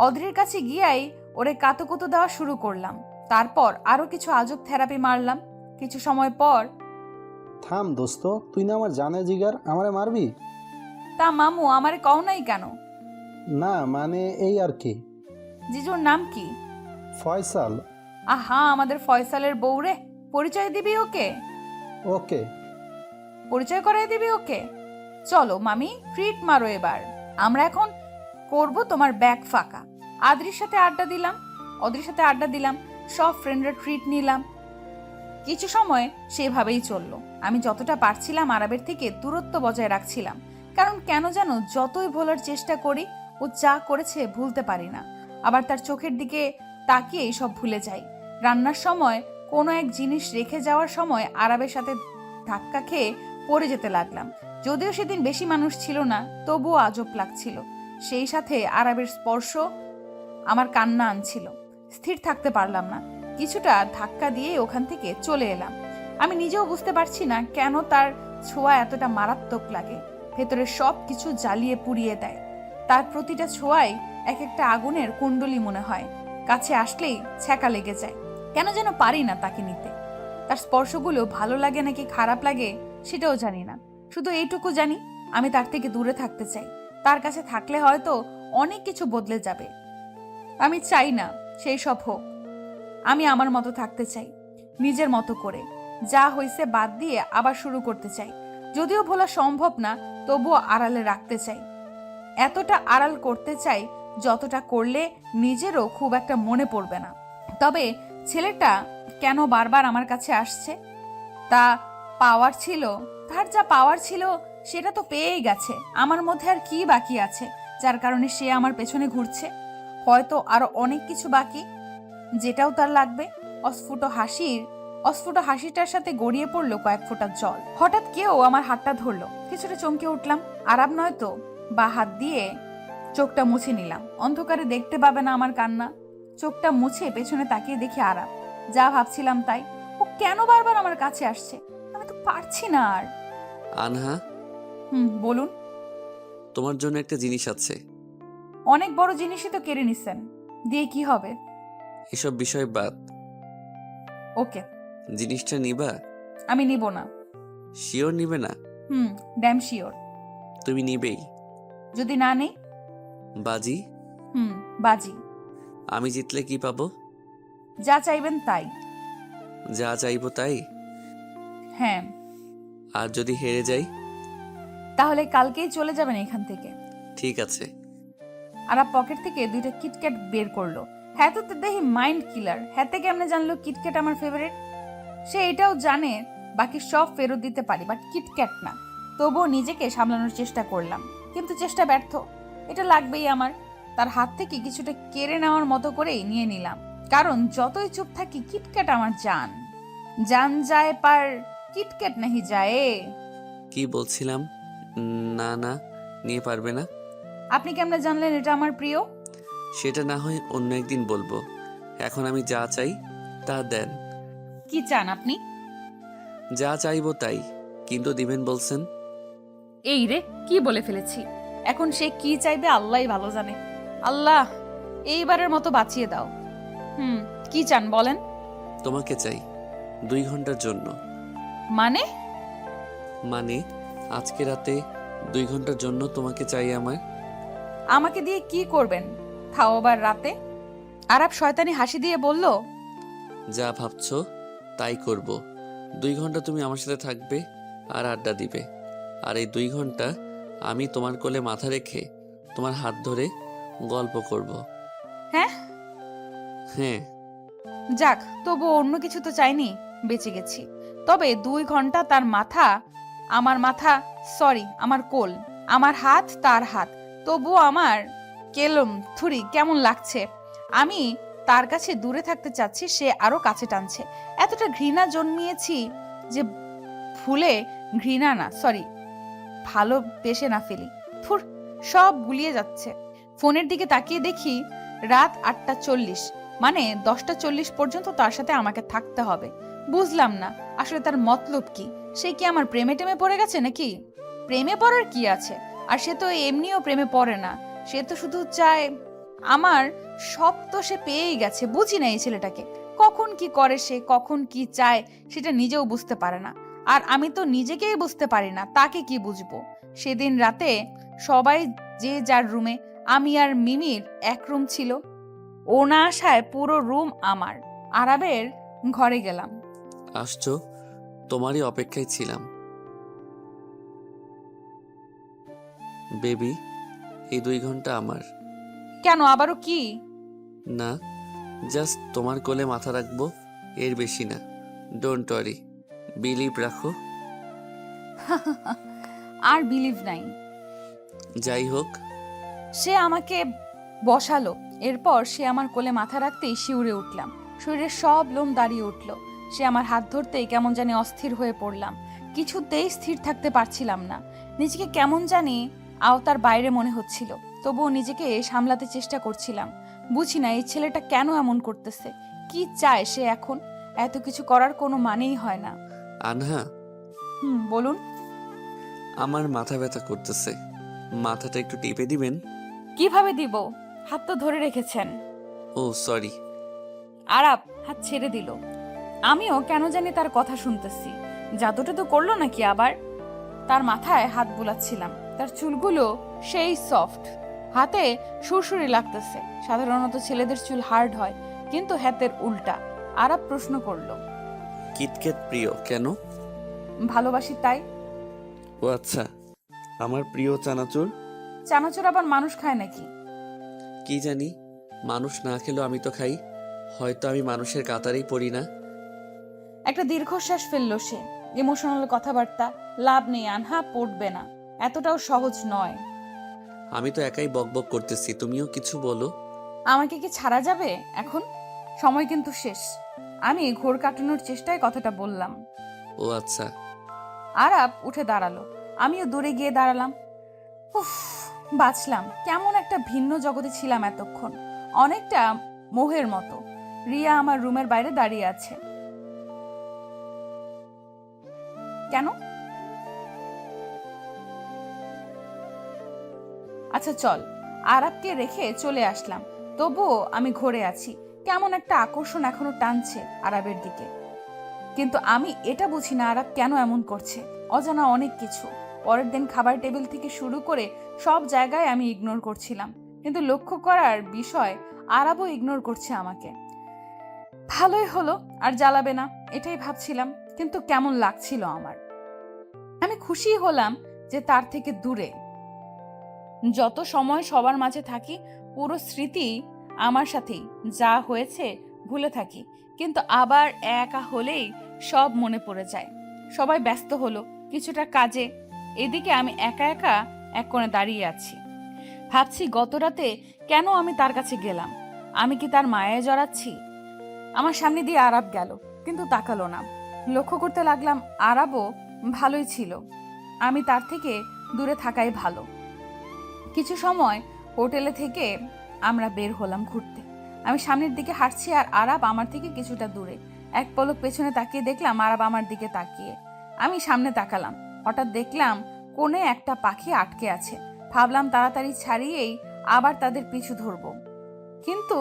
অদ্রির কাছে গিয়াই ওরে কাতুকুতু দেওয়া শুরু করলাম। তারপর আরো কিছু আজব থেরাপি মারলাম। কিছু সময় পর, থাম দোস্ত, তুই না আমার জানে জিগার, আমারে মারবি? তা মামু আমারে কও নাই কেন? না মানে এই আর কি। জিজুর নাম কি? ফয়সাল। আহা, আমাদের ফয়সালের বউ রে। পরিচয় দিবি ওকে? ওকে। পরিচয় করাই দিবি ওকে? চলো মামি, ট্রিট মারো এবার। আমরা এখন করব তোমার ব্যাগ ফাঁকা। অদ্রির সাথে আড্ডা দিলাম, সব ফ্রেন্ডরা ট্রিট নিলাম। কিছু সময় সেভাবেই চললো। আমি যতটা পারছিলাম আরাবের থেকে দূরত্ব বজায় রাখছিলাম, কারণ কেন যেন যতই ভোলার চেষ্টা করি, ও যা করেছে ভুলতে পারি না। আবার তার চোখের দিকে তাকিয়েই সব ভুলে যাই। রান্নার সময় কোনো এক জিনিস রেখে যাওয়ার সময় আরাবের সাথে ধাক্কা খেয়ে পড়ে যেতে লাগলাম। যদিও সেদিন বেশি মানুষ ছিল না, তবুও আজব লাগছিল। সেই সাথে আরাবের স্পর্শ আমার কান্না আনছিল। স্থির থাকতে পারলাম না, কিছুটা ধাক্কা দিয়ে ওখান থেকে চলে এলাম। আমি নিজেও বুঝতে পারছি না কেন তার ছোঁয়া এতটা মারাত্মক লাগে। ভেতরে সব কিছু জ্বালিয়ে পুড়িয়ে দেয়। তার প্রতিটা ছোঁয়াই এক একটা আগুনের কুণ্ডলি মনে হয়। কাছে আসলেই ছ্যাঁকা লেগে যায়। কেন যেন পারি না তাকে নিতে। তার স্পর্শগুলো ভালো লাগে নাকি খারাপ লাগে সেটাও জানি না। শুধু এইটুকু জানি, আমি তার থেকে দূরে থাকতে চাই। তার কাছে থাকলে হয়তো অনেক কিছু বদলে যাবে। আমি চাই না সেই সব হোক। আমি আমার মতো থাকতে চাই, নিজের মতো করে। যা হয়েছে বাদ দিয়ে আবার শুরু করতে চাই। যদিও ভোলা সম্ভব না, তবুও আড়ালে রাখতে চাই। এতটা আড়াল করতে চাই যতটা করলে নিজেরও খুব একটা মনে পড়বে না। তবে ছেলেটা কেন বারবার আমার কাছে আসছে? তা পাওয়ার ছিল, তার যা পাওয়ার ছিল সেটা তো পেয়েই গেছে। আমার মধ্যে আর কি বাকি আছে যার কারণে সে আমার পেছনে ঘুরছে? হয়তো আরো অনেক কিছু বাকি, যেটাও তার লাগবে। অস্ফুট হাসিটার সাথে গড়িয়ে পড়লো কয়েক ফোঁটা জল। হঠাৎ কেউ আমার হাতটা ধরলো, কিছুটা চমকে উঠলাম। আরাব নয় তো? বা হাত দিয়ে চোখটা মুছে নিলাম। অন্ধকারে দেখতে পাবে না আমার কান্না। চোখটা মুছে পেছনে তাকিয়ে দেখি আরাব। যা ভাবছিলাম তাই। ও কেন বারবার আমার কাছে আসছে? আমি তো পারছি না আর। আনহা, বলুন। তোমার জন্য একটা জিনিস আছে। অনেক বড় জিনিসই তো কেড়ে নিছেন, দিয়ে কি হবে? এসব বিষয় বাদ। ওকে। জিনিসটা নিবা? আমি নিব না। শিওর নিবে না? Damn sure. তুমি নিবেই? যদি না নেই? বাজি? বাজি। আমি জিতলে কি পাবো? যা চাইবেন তাই। যা চাইবো তাই? হ্যাঁ। আর যদি হেরে যাই? তাহলে কালকেই চলে যাবেন এখান থেকে। ঠিক আছে। আরাব পকেট থেকে 2টা কিটক্যাট বের করলো। হ্যাঁ তো দেখি মাইন্ড কিলার। হ্যাঁ কেমনে জানলো কিটক্যাট আমার ফেভারিট? সে এটাও জানে বাকি সব ফেরত দিতে পারি, বাট কিটক্যাট না। তবুও নিজেকে সামলানোর চেষ্টা করলাম, কিন্তু চেষ্টা ব্যর্থ। এটা লাগবেই আমার। তার হাত থেকে কিছুটা কেড়ে নেওয়ার মতো করেই নিয়ে নিলাম, কারণ যতই চুপ থাকি কিটক্যাট আমার জান। জান যায় পার কিটক্যাট নাহি যায়। কি বলছিলাম? না না, নিয়ে পারবে না। আপনি কেমনে জানলেন এটা আমার প্রিয়? সেটা না হয় অন্য একদিন বলবো। এখন আমি যা চাই তা দেন। কি চান আপনি? যা চাইবো তাই, কিন্তু দিবেন বলছেন। এই রে, কি বলে ফেলেছি। এখন সে কি চাইবে আল্লাহই ভালো জানে। আল্লাহ, এইবারের মতো বাঁচিয়ে দাও। কি চান বলেন? তোমাকে চাই 2 ঘন্টার জন্য। মানে? মানে আজকে রাতে 2 ঘন্টার জন্য তোমাকে চাই আমার। আমাকে দিয়ে কি করবেন, তাও আবার রাতে? আরাব শয়তানি হাসি দিয়ে বলল, যা ভাবছো তাই করব। 2 ঘন্টা তুমি আমার সাথে থাকবে আর আড্ডা দিবে। আর এই 2 ঘন্টা আমি তোমার কোলে মাথা রেখে তোমার হাত ধরে গল্প করব। হ্যাঁ? হ্যাঁ। যাক, তবু অন্য কিছু তো চাইনি, বেঁচে গেছি। তবে 2 ঘন্টা তার মাথা আমার মাথা, সরি আমার কোল, আমার হাত তার হাত, তবু আমার কেমন লাগছে। আমি তার কাছে দূরে থাকতে চাচ্ছি, সে আরো কাছে টানছে। এতটা ঘৃণা জন্মিয়েছি যে ভুলে ঘৃণা না, সরি ভালোবেসে না ফেলি। সব গুলিয়ে যাচ্ছে। ফোনের দিকে তাকিয়ে দেখি রাত 8:40, মানে 10:40 পর্যন্ত তার সাথে আমাকে থাকতে হবে। বুঝলাম না আসলে তার মতলব কি। সে কি আমার প্রেমে টেমে পড়ে গেছে নাকি? প্রেমে পড়ার কি আছে? আর সে তো এমনিও প্রেমে পড়ে না, সে তো শুধু চায় আমার সব। তো সে পেয়েই গেছে। বুঝি না এই ছেলেটাকে, কখন কি করে সে, কখন কি চায় সেটা নিজেও বুঝতে পারে না। আর আমি তো নিজেকেই বুঝতে পারি না, তাকে কি বুঝবো? সেদিন রাতে সবাই যে যার রুমে, আমি আর মিমির এক রুম ছিল। ও না আসায় পুরো রুম আমার। আরাবের ঘরে গেলাম। আসছো? তোমারই অপেক্ষায় ছিলাম। বেবি, এই 2 ঘন্টা আমার। কেন, আবারও কি? না, জাস্ট তোমার কোলে মাথা রাখবো, এর বেশি না। ডোন্ট ওয়ারি, বিলিভ রাখো। আর বিলিভ নাই। যাই হোক। সে আমাকে বসালো, এরপর সে আমার কোলে মাথা রাখতেই শিউরে উঠলাম। শরীরের সব লোম দাঁড়িয়ে উঠল। সে আমার হাত ধরতেই কেমন জানি অস্থির হয়ে পড়লাম। কিছুতেই স্থির থাকতে পারছিলাম না। নিজেকে কেমন জানি আওতার বাইরে মনে হচ্ছিল, তবুও নিজেকে সামলাতে চেষ্টা করছিলাম। বুঝি না এই ছেলেটা কেন এমন করতেছে, কি চায় সে এখন? এত কিছু করার কোনো মানেই হয় না। আনহা। বলুন। আমার মাথা ব্যথা করতেছে, মাথাটা একটু টিপে দিবেন? কিভাবে দিব? হাত তো ধরে রেখেছেন। ও সরি। আরাব হাত ছেড়ে দিল। আমিও কেন জানি তার কথা শুনতেছি। জাদুটা তো করলো নাকি আবার? তার মাথায় হাত বুলাচ্ছিলাম। তার চুলগুলো সেই সফট, হাতে সুরসুরি লাগতেছে। সাধারণত ছেলেদের চুল হার্ড হয়, কিন্তু হাতের উল্টা। আরাব প্রশ্ন করলো, কিটক্যাট প্রিয় কেন? ভালোবাসি তাই। ও আচ্ছা, আমার প্রিয় চানাচুর। চানাচুর আবার মানুষ খায় নাকি? কি জানি, মানুষ না খেলেও আমি তো খাই। হয়তো আমি মানুষের কাতারেই পড়ি না। একটা দীর্ঘশ্বাস ফেললো সে। ইমোশনাল কথাবার্তা লাভ নেই আনহা, পড়বে না, এতটাও সহজ নয়। আমি তো একাই বকবক করতেছি, তুমিও কিছু বলো। আমাকে কি ছাড়া যাবে এখন? সময় কিন্তু শেষ। আমি ঘোর কাটানোর চেষ্টায় কথাটা বললাম। ও আচ্ছা। আরাব উঠে দাঁড়ালো, আমিও দূরে গিয়ে দাঁড়ালাম। উফ, বাঁচলাম। কেমন একটা ভিন্ন জগতে ছিলাম এতক্ষণ, অনেকটা মোহের মতো। রিয়া আমার রুমের বাইরে দাঁড়িয়ে আছে। কেন? আচ্ছা চল। আরাবকে রেখে চলে আসলাম, তবুও আমি ঘরে আছি। কেমন একটা আকর্ষণ এখনো টানছে আরাবের দিকে, কিন্তু আমি এটা বুঝি না আরাব কেন এমন করছে। অজানা অনেক কিছু। পরের দিন খাবার টেবিল থেকে শুরু করে সব জায়গায় আমি ইগনোর করছিলাম, কিন্তু লক্ষ্য করার বিষয় আরাবও ইগনোর করছে আমাকে। ভালোই হলো, আর জ্বালাবে না এটাই ভাবছিলাম, কিন্তু কেমন লাগছিল আমার। আমি খুশি হলাম যে তার থেকে দূরে। যত সময় সবার মাঝে থাকি, পুরো স্মৃতি আমার সাথেই, যা হয়েছে ভুলে থাকি, কিন্তু আবার একা হলেই সব মনে পড়ে যায়। সবাই ব্যস্ত হলো কিছুটা কাজে, এদিকে আমি একা একা এক কোণে দাঁড়িয়ে আছি। ভাবছি গত রাতে কেন আমি তার কাছে গেলাম। আমি কি তার মায়ায় জড়াচ্ছি? আমার সামনে দিয়ে আরাব গেল, কিন্তু তাকালো না। লক্ষ্য করতে লাগলাম আরাবও ভালোই ছিল, আমি তার থেকে দূরে থাকাই ভালো। কিছু সময় হোটেলে থেকে আমরা বের হলাম ঘুরতে। আমি সামনের দিকে হাঁটছি আর আরাব আমার থেকে কিছুটা দূরে। এক পলক পেছনে তাকিয়ে দেখলাম আরাব আমার দিকে তাকিয়ে। আমি সামনে তাকালাম, হঠাৎ দেখলাম কোণে একটা পাখি আটকে আছে। ভাবলাম তাড়াতাড়ি ছাড়িয়েই আবার তাদের পিছু ধরবো, কিন্তু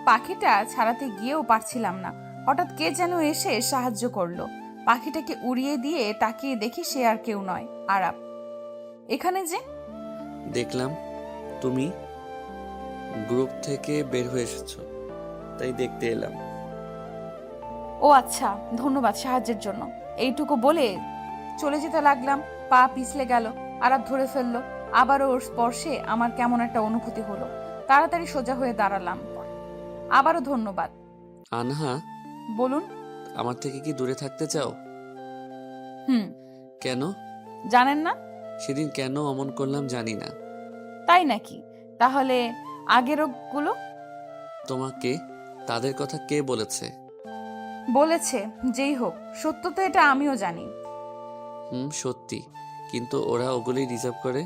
পাখিটা ছাড়াতে গিয়েও পারছিলাম না। হঠাৎ কে যেন এসে সাহায্য করলো। পাখিটাকে উড়িয়ে দিয়ে তাকিয়ে দেখি সে আর কেউ নয়, আরাব। এখানে যে দেখলাম তুমি গ্রুপ থেকে বের হয়ে এসেছো, তাই দেখতে এলাম। ও আচ্ছা, ধন্যবাদ সাহায্যের জন্য। এইটুকু বলে চলে যেতে লাগলাম। পা পিছলে গেল, আরাব ধরে ফেললো। আবারও ওর স্পর্শে আমার কেমন একটা অনুভূতি হলো। তাড়াতাড়ি সোজা হয়ে দাঁড়ালাম। আবারও ধন্যবাদ। আনহা, বলুন। আমার থেকে কি দূরে থাকতে চাও? কেন? জানেন না? সেদিন কেন অমন করলাম জানি না। তাই নাকি? তাহলে আগের গুলো? তোমাকে তাদের কথা কে বলেছে? বলেছে, যেই হোক, সত্য তো এটা আমিও জানি। সত্যি, কিন্তু ওরা ওগুলি রিজার্ভ করে।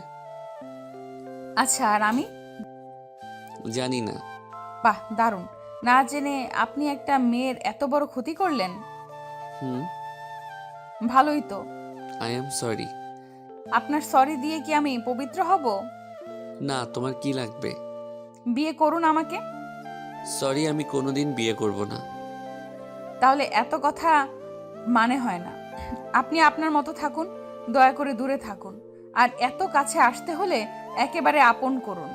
আচ্ছা, আর আমি? জানি না। বাহ, দারুণ। না জেনে আপনি একটা মেয়ের এত বড় ক্ষতি করলেন। ভালোই তো। I am sorry. আপনার সরি দিয়ে কি আমি পবিত্র হব? না, তোমার কি লাগবে? বিয়ে করুন আমাকে। সরি, আমি কোনোদিন বিয়ে করব না। তাহলে এত কথা মানে হয় না। আপনি আপনার মতো থাকুন, দয়া করে দূরে থাকুন। আর এত কাছে আসতে হলে একেবারে আপন করুন।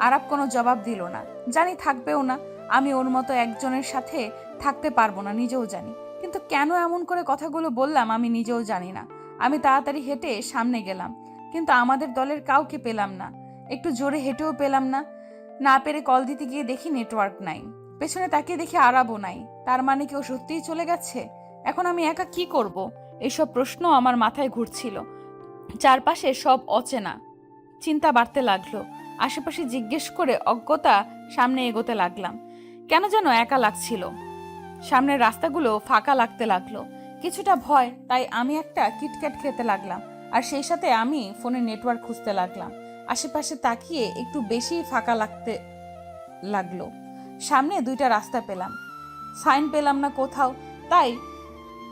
আরাব কোনো জবাব দিল না, জানি থাকবেও না। আমি ওর মতো একজনের সাথে থাকতে পারবো না, নিজেও জানি। কিন্তু কেন এমন করে কথাগুলো বললাম আমি নিজেও জানি না। আমি তাড়াতাড়ি হেঁটে সামনে গেলাম, কিন্তু আমাদের দলের কাউকে পেলাম না। একটু জোরে হেঁটেও পেলাম না। না পেরে কল দিতে গিয়ে দেখি নেটওয়ার্ক নাই। পেছনে তাকিয়ে দেখি আরাবও নাই। তার মানে কি ও সত্যিই চলে গেছে? এখন আমি একা কি করব? এসব প্রশ্ন আমার মাথায় ঘুরছিল। চারপাশে সব অচেনা, চিন্তা বাড়তে লাগলো। আশেপাশে জিজ্ঞেস করে অজ্ঞতা সামনে এগোতে লাগলাম। কেন যেন একা লাগছিল। সামনের রাস্তাগুলো ফাঁকা লাগতে লাগলো। কিছুটা ভয়, তাই আমি একটা কিটক্যাট খেতে লাগলাম। আর সেই সাথে আমি ফোনে নেটওয়ার্ক খুঁজতে লাগলাম। আশেপাশে তাকিয়ে একটু বেশি ফাঁকা লাগতে লাগলো। সামনে দুইটা রাস্তা পেলাম, সাইন পেলাম না কোথাও, তাই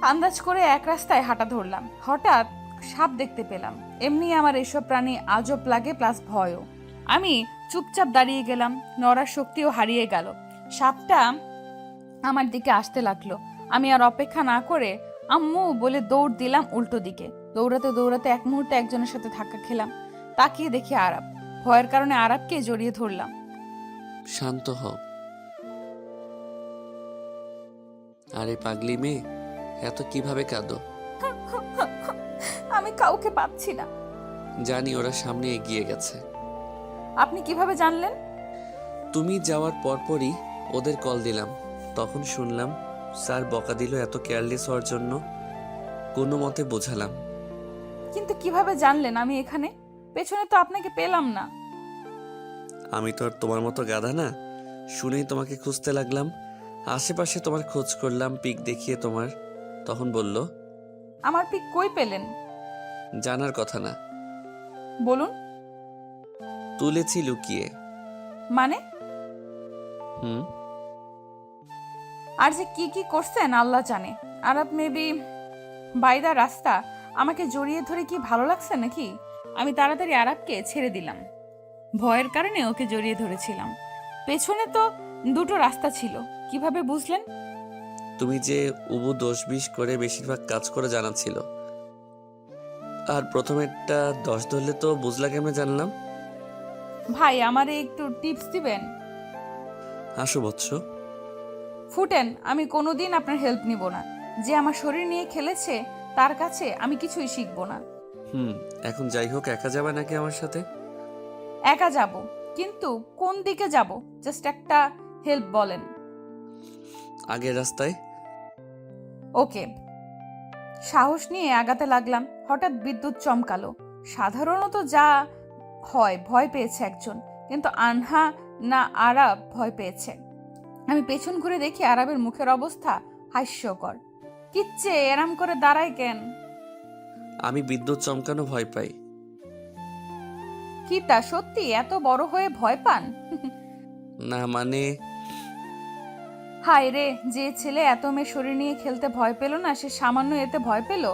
আন্দাজ করে এক রাস্তায় হাঁটা ধরলাম। হঠাৎ সাপ দেখতে পেলাম। এমনি আমার এসব প্রাণী আজব লাগে, প্লাস ভয়ও। আমি চুপচাপ দাঁড়িয়ে গেলাম, নড়ার শক্তিও হারিয়ে গেল। সাপটা আমার দিকে আসতে লাগলো। আমি আর অপেক্ষা না করে আম্মু বলে দৌড় দিলাম উল্টো দিকে। দৌড়াতে দৌড়াতে এক মুহূর্তে একজনের সাথে ধাক্কা খেলাম। তাকিয়ে দেখি আরাব। ভয়ের কারণে আরাবকে জড়িয়ে ধরলাম। শান্ত হও। আরে পাগলি মেয়ে, এত কিভাবে কাঁদো? আমি কাউকে পাচ্ছি না। জানি ওরা সামনে এগিয়ে গেছে। আপনি কিভাবে জানলেন? তুমি যাওয়ার পরপরই ওদের কল দিলাম, তখন শুনলাম স্যার বকা দিল এত কেয়ারলেস হওয়ার জন্য। কোনো মতে বোঝালাম। কিন্তু কিভাবে জানলেন আমি এখানে? পেছনে তো আপনাকে পেলাম না। আমি তো আর তোমার মতো গাধা না, শুনেই তোমাকে খুঁজতে লাগলাম। আশেপাশে তোমার খোঁজ করলাম, পিক দেখিয়ে তোমার। তখন বলল, আমার পিক কই পেলেন? জানার কথা না। বলুন। তুলেছি লুকিয়ে। মানে? হুম। আর যে কি কি করছেন আল্লাহ জানে। আরব মেবি বাইদা রাস্তা আমাকে জড়িয়ে ধরে কি ভালো লাগছে নাকি? আমি তাড়াতাড়ি আরবকে ছেড়ে দিলাম। ভয়ের কারণে ওকে জড়িয়ে ধরেছিলাম। পেছনে তো দুটো রাস্তা ছিল, কিভাবে বুঝলেন? তুমি যে উবু দোষ বিষ করে বেশিরভাগ কাজ করে জানা ছিল। আর প্রথমেরটা 10 ধরলে তো বুঝলা কেমনে জানলাম? ভাই আমারে একটু টিপস দিবেন? আসো বৎস। ফুটেন, আমি কোনোদিন আপনার হেল্প নিব না। যে আমার শরীর নিয়ে খেলেছে তার কাছে আমি কিছুই শিখবো না। এখন যাই হোক, একা যাবে নাকি আমার সাথে? একা যাব, কিন্তু কোন দিকে যাব? জাস্ট একটা হেল্প বলেন। আগের রাস্তায়। ওকে। সাহস নিয়ে আগাতে লাগলাম। হঠাৎ বিদ্যুৎ চমকালো। সাধারণত যা হয়, ভয় পেয়েছে একজন, কিন্তু আনহা না আরাব ভয় পেয়েছে। আমি পেছন ঘুরে দেখি আরাবের মুখের অবস্থা হাস্যকর। কিচ্ছে এরাম করে দাঁড়ায় কেন? আমি বিদ্যুৎ চমকানো ভয় পাই। কি তা সত্যি এত বড় হয়ে ভয় পান? না মানে, হায় রে, যে ছেলে এত মেয়ে শরীর নিয়ে খেলতে ভয় পেল না, সে সামান্য এতে ভয় পেল।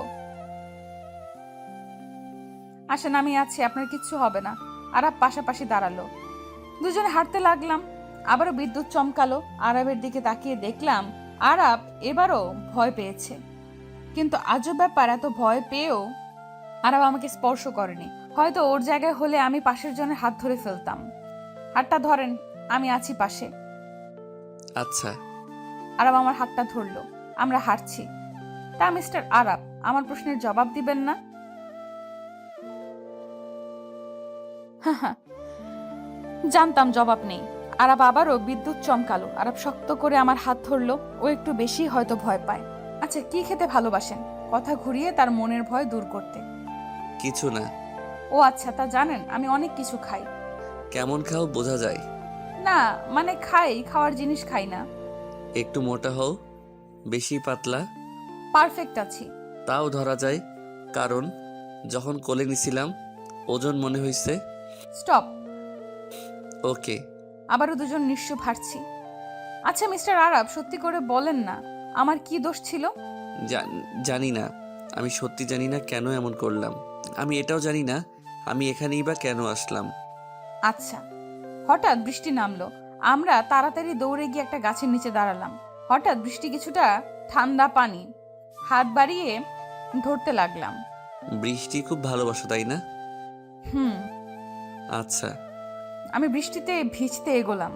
আসেন, আমি আছি, আপনার কিচ্ছু হবে না। আরাব পাশাপাশি দাঁড়ালো। দুজনে হাঁটতে লাগলাম। আবারও বিদ্যুৎ চমকালো। আরাবের দিকে তাকিয়ে দেখলাম আরাব এবারও ভয় পেয়েছে। কিন্তু আজব ব্যাপার, এত ভয় পেয়েও আরাব আমাকে স্পর্শ করেনি। হয়তো ওর জায়গায় হলে আমি পাশের জনের হাত ধরে ফেলতাম। হাতটা ধরেন, আমি আছি পাশে। আচ্ছা। আরাব আমার হাতটা ধরলো। আমরা হাঁটছি। তা মিস্টার আরাব, আমার প্রশ্নের জবাব দিবেন না? জানতাম জবাব নেই। আরাব আবারও বিদ্যুৎ চমকালো। আরাব শক্ত করে আমার হাত ধরলো। ও একটু বেশি হয়তো ভয় পায়। আচ্ছা, কি খেতে ভালোবাসেন? কথা ঘুরিয়ে তার মনের ভয় দূর করতে। কিছু না। ও আচ্ছা, তা জানেন আমি অনেক কিছু খাই। কেমন খাও বোঝা যায়। না মানে খাওয়ার জিনিস খাই না। একটু মোটা হও, বেশি পাতলা। পারফেক্ট আছি। তাও ধরা যায়, কারণ যখন কোলে নিছিলাম ওজন মনে হইছে। স্টপ। ওকে। আবারও দুজন নিশ্চুপ হাঁটছি। আচ্ছা মিস্টার আরাব, সত্যি করে বলেন না, আমার কি দোষ ছিল? জানি না। আমি সত্যি জানি না কেন এমন করলাম। আমি এটাও জানি না আমি এখানেই বা কেন আসলাম। আচ্ছা। হঠাৎ বৃষ্টি নামলো। আমরা তাড়াতাড়ি দৌড়ে গিয়ে একটা গাছের নিচে দাঁড়ালাম। হঠাৎ বৃষ্টি কিছুটা ঠান্ডা পানি হাত বাড়িয়ে ধরতে লাগলাম। বৃষ্টি খুব ভালোবাসো তাই না? হুম। আচ্ছা। আমি বৃষ্টিতে ভিজতে এগোলাম।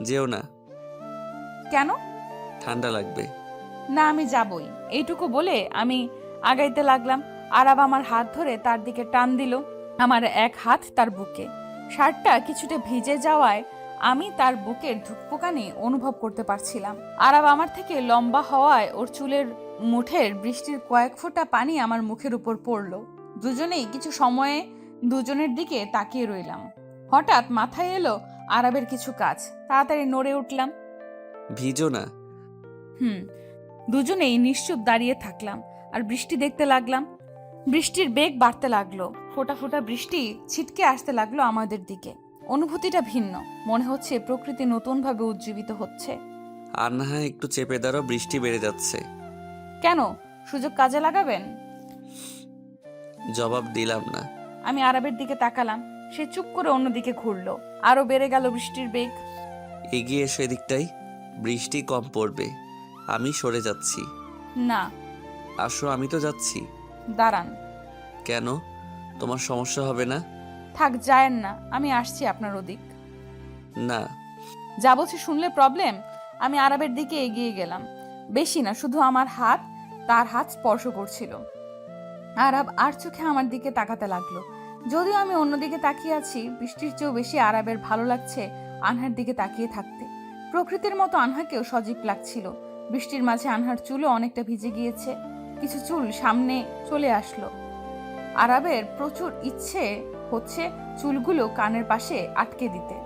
যেও না। কেন? ঠান্ডা লাগবে। না, আমি যাবই। এইটুকু বলে আমি আগাইতে লাগলাম। আরাব আমার হাত ধরে তার দিকে টান দিল। আমার এক হাত তার বুকে। শার্টটা কিছুটা ভিজে যাওয়ায় আমি তার বুকের ধুকপুকানি অনুভব করতে পারছিলাম। আরাব আমার থেকে লম্বা হওয়ায় ওর চুলের মুঠের বৃষ্টির কয়েক ফোঁটা পানি আমার মুখের উপর পড়ল। দুজনেই কিছু সময়ে দুজনের দিকে তাকিয়ে রইলাম। হঠাৎ মাথায় এলো আরাবের কিছু কাজ। তাড়াতাড়ি নড়ে উঠলাম। ভিজো না। দুজনেই নিশ্চুপ দাঁড়িয়ে থাকলাম আর বৃষ্টি দেখতে লাগলাম। বৃষ্টির বেগ বাড়তে লাগলো। ফোঁটা ফোঁটা বৃষ্টি ছিটকে আসতে লাগলো আমাদের দিকে। অনুভূতিটা ভিন্ন। মনে হচ্ছে প্রকৃতি নতুনভাবে উজ্জীবিত হচ্ছে। আর না হয় একটু চেপে দাঁড়াও, বৃষ্টি বেড়ে যাচ্ছে। কেন? সুযোগ কাজে লাগাবেন? জবাব দিলাম না। আমি আরাবের দিকে তাকালাম। সে চুপ করে অন্যদিকে ঘুরলো। আরো বেড়ে গেল বৃষ্টির বেগ। এগিয়ে এসো এদিকটাই, বৃষ্টি কম পড়বে। আমি সরে যাচ্ছি। না। আসো, আমি তো যাচ্ছি। দাঁড়ান। কেন? তোমার সমস্যা হবে না? থাক, যায়েন না, আমি আসছি আপনার ওদিক। না। যা বলছি শুনলে প্রবলেম? আমি আরবের দিকে এগিয়ে গেলাম। বেশি না, শুধু আমার হাত তার হাত স্পর্শ করছিল। আরব আর চোখে আমার দিকে তাকাতে লাগলো। যদিও আমি অন্যদিকে তাকিয়ে আছি, বৃষ্টির চেয়েও বেশি আরবের ভালো লাগছে আনহার দিকে তাকিয়ে থাকতে। প্রকৃতির মতো আনহাকেও সজীব লাগছিল। বৃষ্টির মাঝে আনহার চুলও অনেকটা ভিজে গিয়েছে। কিছু চুল সামনে চলে আসলো। আরবের প্রচুর ইচ্ছে হচ্ছে চুলগুলো কানের পাশে আটকে দিতে।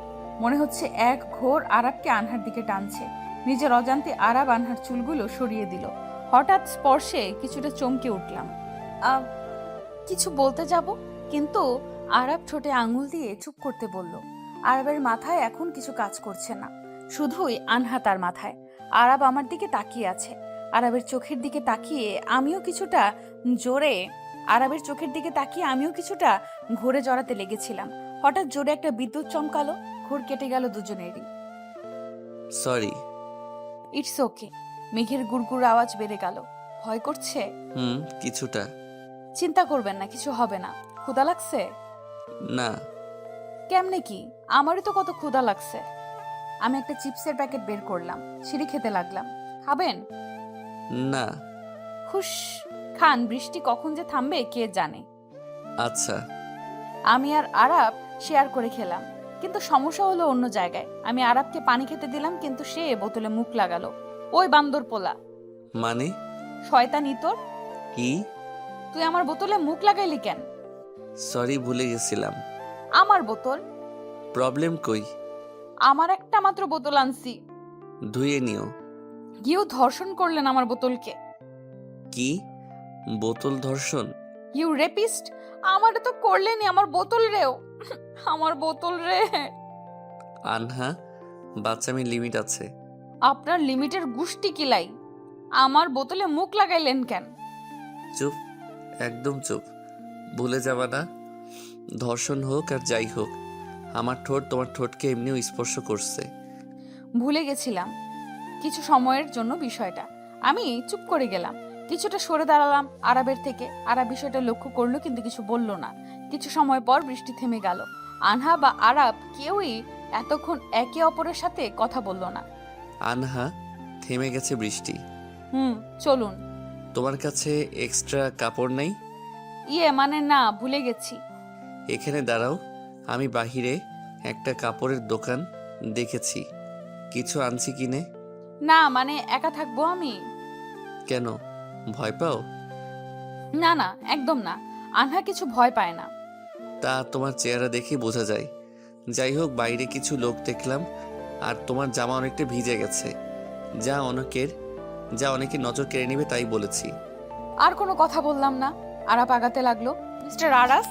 মনে হচ্ছে এক ঘোর আরবকে আনহার দিকে টানছে। নিজের অজান্তে আরব আনহার চুলগুলো সরিয়ে দিল। হঠাৎ স্পর্শে কিছুটা চমকে উঠলাম। কিছু বলতে যাব, কিন্তু আরব ঠোঁটে আঙুল দিয়ে চুপ করতে বলল। আরবের মাথায় এখন কিছু কাজ করছে না, শুধুই আনহা তার মাথায়। আরব আমার দিকে তাকিয়ে আছে। আরবের চোখের দিকে তাকিয়ে আমিও কিছুটা ঘুরে জড়াতে লেগেছিলাম। হঠাৎ জোরে একটা বিদ্যুৎ চমকালো, ঘোর কেটে গেল দুজনেরই। সরি। It's okay. মেঘের গুড়গুড় আওয়াজ বেড়ে গেল। ভয় করছে? কিছুটা। চিন্তা করবেন না, কিছু হবে না। ক্ষুধা লাগছে? না। কেমনে কি? আমারই তো কত ক্ষুধা লাগছে। আমি একটা চিপসের প্যাকেট বের করলাম, সিঁড়ি খেতে লাগলাম। খাবেন? না। হুশ, খান, বৃষ্টি কখন যে থামবে কে জানে। আচ্ছা। আমি আর আরব শেয়ার করে খেলাম, কিন্তু সমস্যা হলো অন্য জায়গায়। আমি আরবকে পানি খেতে দিলাম, কিন্তু সে বোতলে মুখ লাগালো। ওই বান্দর পোলা! মানে? শয়তানি তোর! কি? তুই আমার বোতলে মুখ লাগাইলি কেন? সরি, ভুলে গেছিলাম। আমার বোতল? প্রবলেম কই? আমার একটা মাত্র বোতল আনছি। ধুয়ে নিও। গিয়েও ধর্ষণ করলেন আমার বোতলকে। কি? বোতল ধর্ষণ? You rapist! আমারে তো করলেনই, আমার বোতল রেও। আমার বোতল রে! আনহা, বাচ্চামি লিমিট আছে। আপনার লিমিটের গুষ্টি কিলাই। আমার বোতলে মুখ লাগাইলেন কেন? চুপ, একদম চুপ। ভুলে যাবা না? ধর্ষণ হোক আর যাই হোক, আমার ঠোঁট তোমার ঠোঁটকে এমনিও স্পর্শ করছে। ভুলে গেছিলাম কিছু সময়ের জন্য বিষয়টা। আমি চুপ করে গেলাম, কিছুটা সরে দাঁড়ালাম আরবের থেকে। আরব বিষয়টা লক্ষ্য করলো, কিন্তু কিছু বলল না। কিছু সময় পর বৃষ্টি থেমে গেল। আনহা বা আরব কেউই এতক্ষণ একে অপরের সাথে কথা বলল না। আনহা, থেমে গেছে বৃষ্টি। চলুন। তোমার কাছে এক্সট্রা কাপড় নেই? মানে না, ভুলে গেছি। এখানে দাঁড়াও, আমি বাহিরে একটা কাপড়ের দোকান দেখেছি, কিছু আনছি কিনে। না, মানে একা থাকবো আমি। কেন, ভয় পাও? না না, একদম না। আনহা কিছু ভয় পায় না। তা তোমার চেহারা দেখে বোঝা যায়। যাই হোক, বাইরে কিছু লোক দেখলাম, আর তোমার জামা অনেকটা ভিজে গেছে, যা অনেকে নজর কেড়ে নেবে, তাই বলেছি। আর কোনো কথা বললাম না। আরাপ আগাতে লাগলো। মিস্টার আরাফ!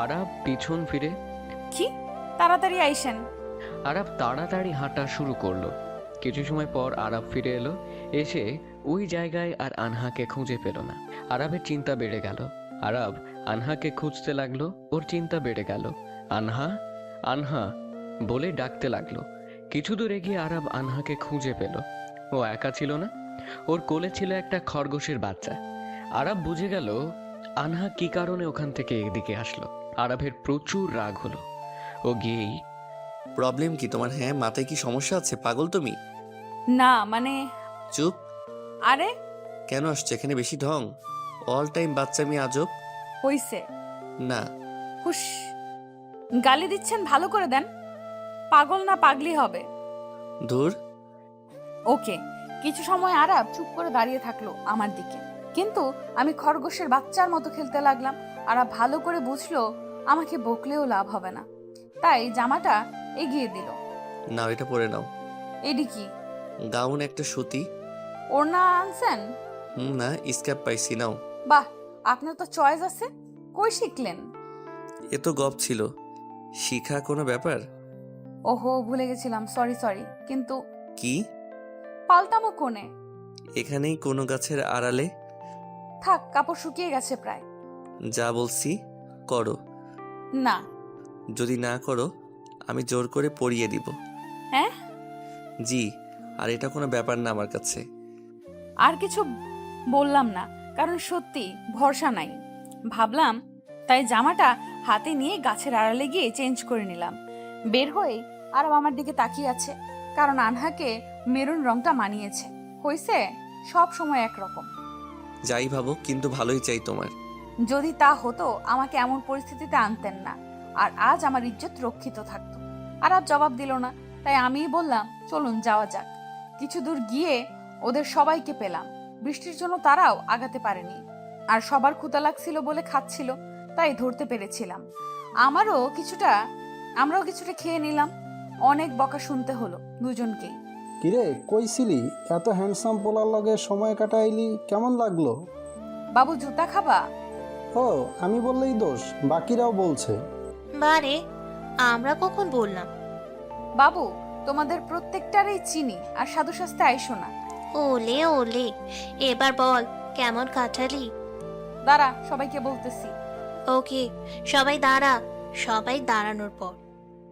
আরাব পিছন ফিরে, কি? তাড়াতাড়ি আইসেন। আরাব তাড়াতাড়ি হাঁটা শুরু করলো। কিছু সময় পর আরাব ফিরে এলো। এসে ওই জায়গায় আর আনহাকে খুঁজে পেল না। আরাবের চিন্তা বেড়ে গেল। আরাব আনহাকে খুঁজতে লাগলো, ওর চিন্তা বেড়ে গেল। আনহা, আনহা বলে ডাকতে লাগলো। কিছু দূর এগিয়ে আরাব আনহাকে খুঁজে পেল। ও একা ছিল না, ওর কোলে ছিল একটা খরগোশের বাচ্চা। আরাব বুঝে গেল আনহা কি কারণে ওখান থেকে এদিকে আসলো। আরাবের প্রচুর রাগ হলো। ও গিয়েই, প্রবলেম কি তোমার? হ্যাঁ, মাথায় কি সমস্যা আছে? পাগল তুমি? না মানে। চুপ। আরে কেন আসছে এখানে বেশি ঢং? অল টাইম বাচ্চামি, আজব। হইছে। না। হুশ, গালি দিচ্ছেন, ভালো করে দেন। পাগল না পাগলি হবে। ধুর। ওকে। কিছু সময় আরাব চুপ করে দাঁড়িয়ে থাকলো আমার দিকে, কিন্তু আমি খরগোশের বাচ্চার মতো খেলতে লাগলাম। আরাব ভালো করে বুঝলো আমাকে বকলেও লাভ হবে না, তাই জামাটা এগিয়ে দিল। নাও, এটা পরে নাও। এডি কি? গাউন, একটা সুতি। ওড়না আনছেন? না, স্ক্যাপ পাইছি, নাও। বাহ, আপনার তো চয়েস আছে। কই শিখলেন? এ তো গপ ছিল, শিখা কোনো ব্যাপার? ওহো, ভুলে গেছিলাম, সরি। কিন্তু কি? পাল্টামো কোনে? এখানেই কোনো গাছের আড়ালে। থাক, কাপড় শুকিয়ে গেছে প্রায়। যা বলছি করো। না। যদি না করো, আমি জোর করে পরিয়ে দিব। হ্যাঁ? জি, আর এটা কোনো ব্যাপার না আমার কাছে। আর কিছু বললাম না, কারণ সত্যি ভরসা নাই। ভাবলাম তাই জামাটা হাতে নিয়ে গাছের আড়ালে গিয়ে চেঞ্জ করে নিলাম। বের হয়ে আরব আমার দিকে তাকিয়ে আছে, কারণ আনহাকে মেরুন রংটা মানিয়েছে। হয়েছে সব সময় একরকম। যাই ভাবো, কিন্তু ভালোই চাই তোমার। যদি তা হতো আমাকে এমন পরিস্থিতিতে আনতেন না, আর আজ আমার ইজ্জত রক্ষিত থাকতো। আরব জবাব দিল না, তাই আমিই বললাম, চলুন যাওয়া যাক। কিছু দূর গিয়ে ওদের সবাইকে পেলাম। বৃষ্টির জন্য তারাও আগাতে পারেনি, আর সবার ক্ষুধা লাগছিল বলে খাচ্ছিল, তাই ধরতে পেরেছিলাম। আমরাও কিছুটা খেয়ে নিলাম। অনেক বকা শুনতে হলো দুজনকেই। কিরে কইছিলি এত হ্যান্ডসাম পোলার লগে সময় কাটাইলি, কেমন লাগলো? বাবু জুতা খাবা? ও আমি বললেই দোষ, বাকিরাও বলছে। বারে, আমরা কখন বললাম? বাবু তোমাদের প্রত্যেকটারই চিনি, আর সাধু শাস্তে আইসো না। ওলে ওলে, এবার বল কেমন কাটালি? দাঁড়া, সবাইকে বলতেছি। ওকে, সবাই দাঁড়া। সবাই দাঁড়ানোর পর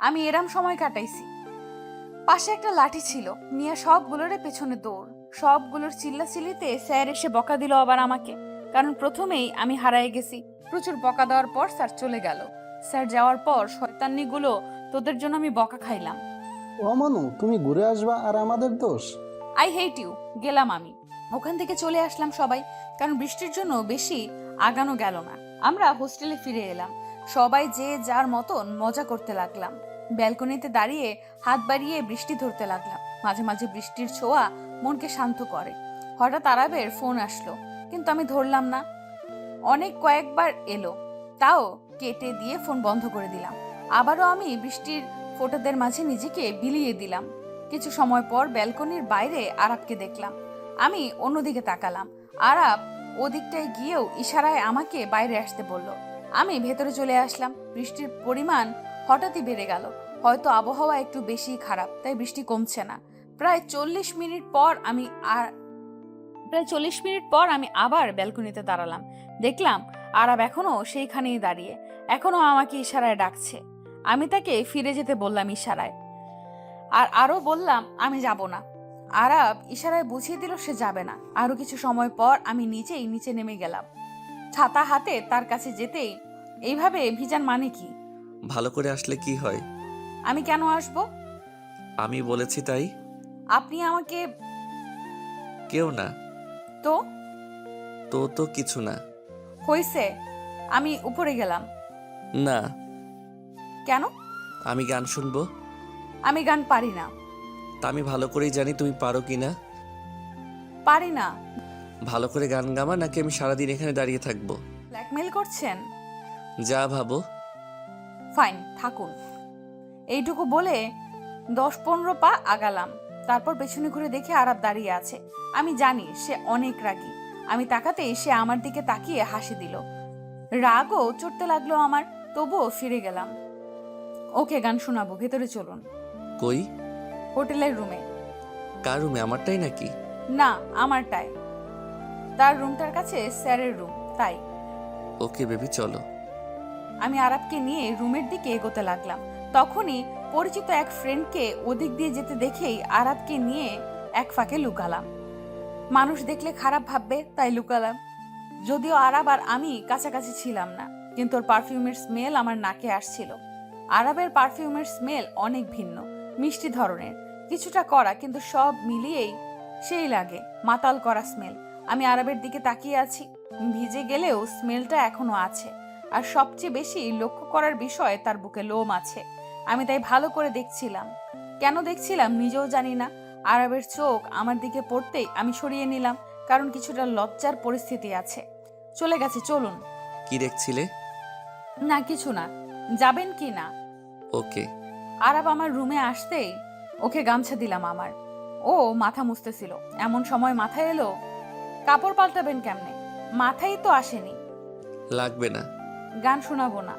আমি এরাম সময় কাটাইছি। পাশে একটা লাঠি ছিল, নিয়ে সবগুলোর পেছনে দৌড়। সবগুলোর চিল্লাচিল্লিতে স্যার এসে বকা দিল আবার আমাকে, কারণ প্রথমেই আমি হারায় গেছি। প্রচুর বকা দেওয়ার পর স্যার চলে গেল। স্যার যাওয়ার পর শয়তানিগুলো তোদের জন্য আমি বকা খাইলাম। ও মানু, তুমি ঘুরে আসবা আর আমাদের দোষ? I hate you. গেলাম আমি। ওখান থেকে চলে আসলাম সবাই, কারণ বৃষ্টির জন্য বেশি আগানো গেল না। আমরা হোস্টেলে ফিরে এলাম। সবাই যে যার মতন মজা করতে লাগলাম। ব্যালকনিতে দাঁড়িয়ে হাত বাড়িয়ে বৃষ্টি ধরতে লাগলাম। মাঝে মাঝে বৃষ্টির ছোঁয়া মনকে শান্ত করে। হঠাৎ আরাবের ফোন আসলো, কিন্তু আমি ধরলাম না। কয়েকবার এলো, তাও কেটে দিয়ে ফোন বন্ধ করে দিলাম। আবারও আমি বৃষ্টির ফোঁটাদের মাঝে নিজেকে বিলিয়ে দিলাম। কিছু সময় পর ব্যালকনির বাইরে আরাবকে দেখলাম। আমি অন্যদিকে তাকালাম। আরাব ওদিকটায় গিয়েও ইশারায় আমাকে বাইরে আসতে বলল। আমি ভেতরে চলে আসলাম। বৃষ্টির পরিমাণ হঠাৎই বেড়ে গেল। হয়তো আবহাওয়া একটু বেশি খারাপ, তাই বৃষ্টি কমছে না। প্রায় 40 মিনিট পর আমি আবার ব্যালকনিতে দাঁড়ালাম। দেখলাম আরাব এখনো সেইখানেই দাঁড়িয়ে, এখনো আমাকে ইশারায় ডাকছে। আমি তাকে ফিরে যেতে বললাম ইশারায়, আর আরো বললাম আমি যাব না। আরাব ইশারায় বুঝিয়ে দিল সে যাবে না। আরো কিছু সময় পর আমি নিজেই নিচে নেমে গেলাম। ছাতা হাতে তার কাছে যেতেই, এইভাবে ভিজান মানে কি? ভালো করে আসলে কি হয়? আমি কেন আসবো? আমি বলেছি তাই। আপনি আমাকে? কেউ না। তো তো কিছু না। হইছে, আমি উপরে গেলাম। না। কেন? আমি গান শুনবো। আমি গান পারি না। তা আমি ভালো করেই জানি তুমি পারো কিনা। পারি না। ভালো করে গান গামা, নাকি আমি সারাদিন এখানে দাঁড়িয়ে থাকবো? ব্ল্যাকমেল করছেন? যা ভাবো। ফাইন, থাকুন। এইটুকু বলে 10-15 পা আগালাম। তারপর পেছনে ঘুরে দেখে আরাব দাঁড়িয়ে আছে। আমি জানি সে অনেক রাগী। আমি তাকাতেই সে আমার দিকে তাকিয়ে হাসি দিল। রাগও চড়তে লাগলো আমার, তবুও ফিরে গেলাম। ওকে গান শোনাবো, ভেতরে চলুন। কই? হোটেলের রুমে। কার রুমে? আমারটাই নাকি? না, আমারটাই। তার রুমটার কাছে স্যারের রুম, তাই। ওকে বেবি, চলো। আমি আরাবকে নিয়ে রুমের দিকে এগোতে লাগলাম। তখনই পরিচিত এক ফ্রেন্ডকে ওদিক দিয়ে যেতে দেখেই আরাবকে নিয়ে এক ফাঁকে লুকালাম। মানুষ দেখলে খারাপ ভাববে, তাই লুকালাম। যদিও আরাব আর আমি কাছাকাছি ছিলাম না, কিন্তু ওর পারফিউমের স্মেল আমার নাকে আসছিল। আরাবের পারফিউমের স্মেল অনেক ভিন্ন, মিষ্টি ধরনের, কিছুটা কড়া, কিন্তু সব মিলিয়েই সেই লাগে মাতাল করা স্মেল। আমি আরাবের দিকে তাকিয়ে আছি। ভিজে গেলেও স্মেলটা এখনো আছে। আর সবচেয়ে বেশি লক্ষ্য করার বিষয়, তার বুকে লোম আছে। আমি তাই ভালো করে দেখছিলাম। কেন দেখছিলাম নিজেও জানি না। আরাবের চোখ আমার দিকে পড়তেই আমি সরিয়ে নিলাম, কারণ কিছুটা লজ্জার পরিস্থিতি আছে। চলে গেছে, চলুন। কি দেখছিলে? না কিছু না। যাবেন কি না? ওকে। আরাব আমার রুমে আসতেই ওকে গামছা দিলাম আমার। ও মাথা মুছতেছিল, এমন সময় মাথায় এলো কাপড় পাল্টাবেন কেমনে? মাথায় তো আসেনি। লাগবে না। গান শোনাবো না।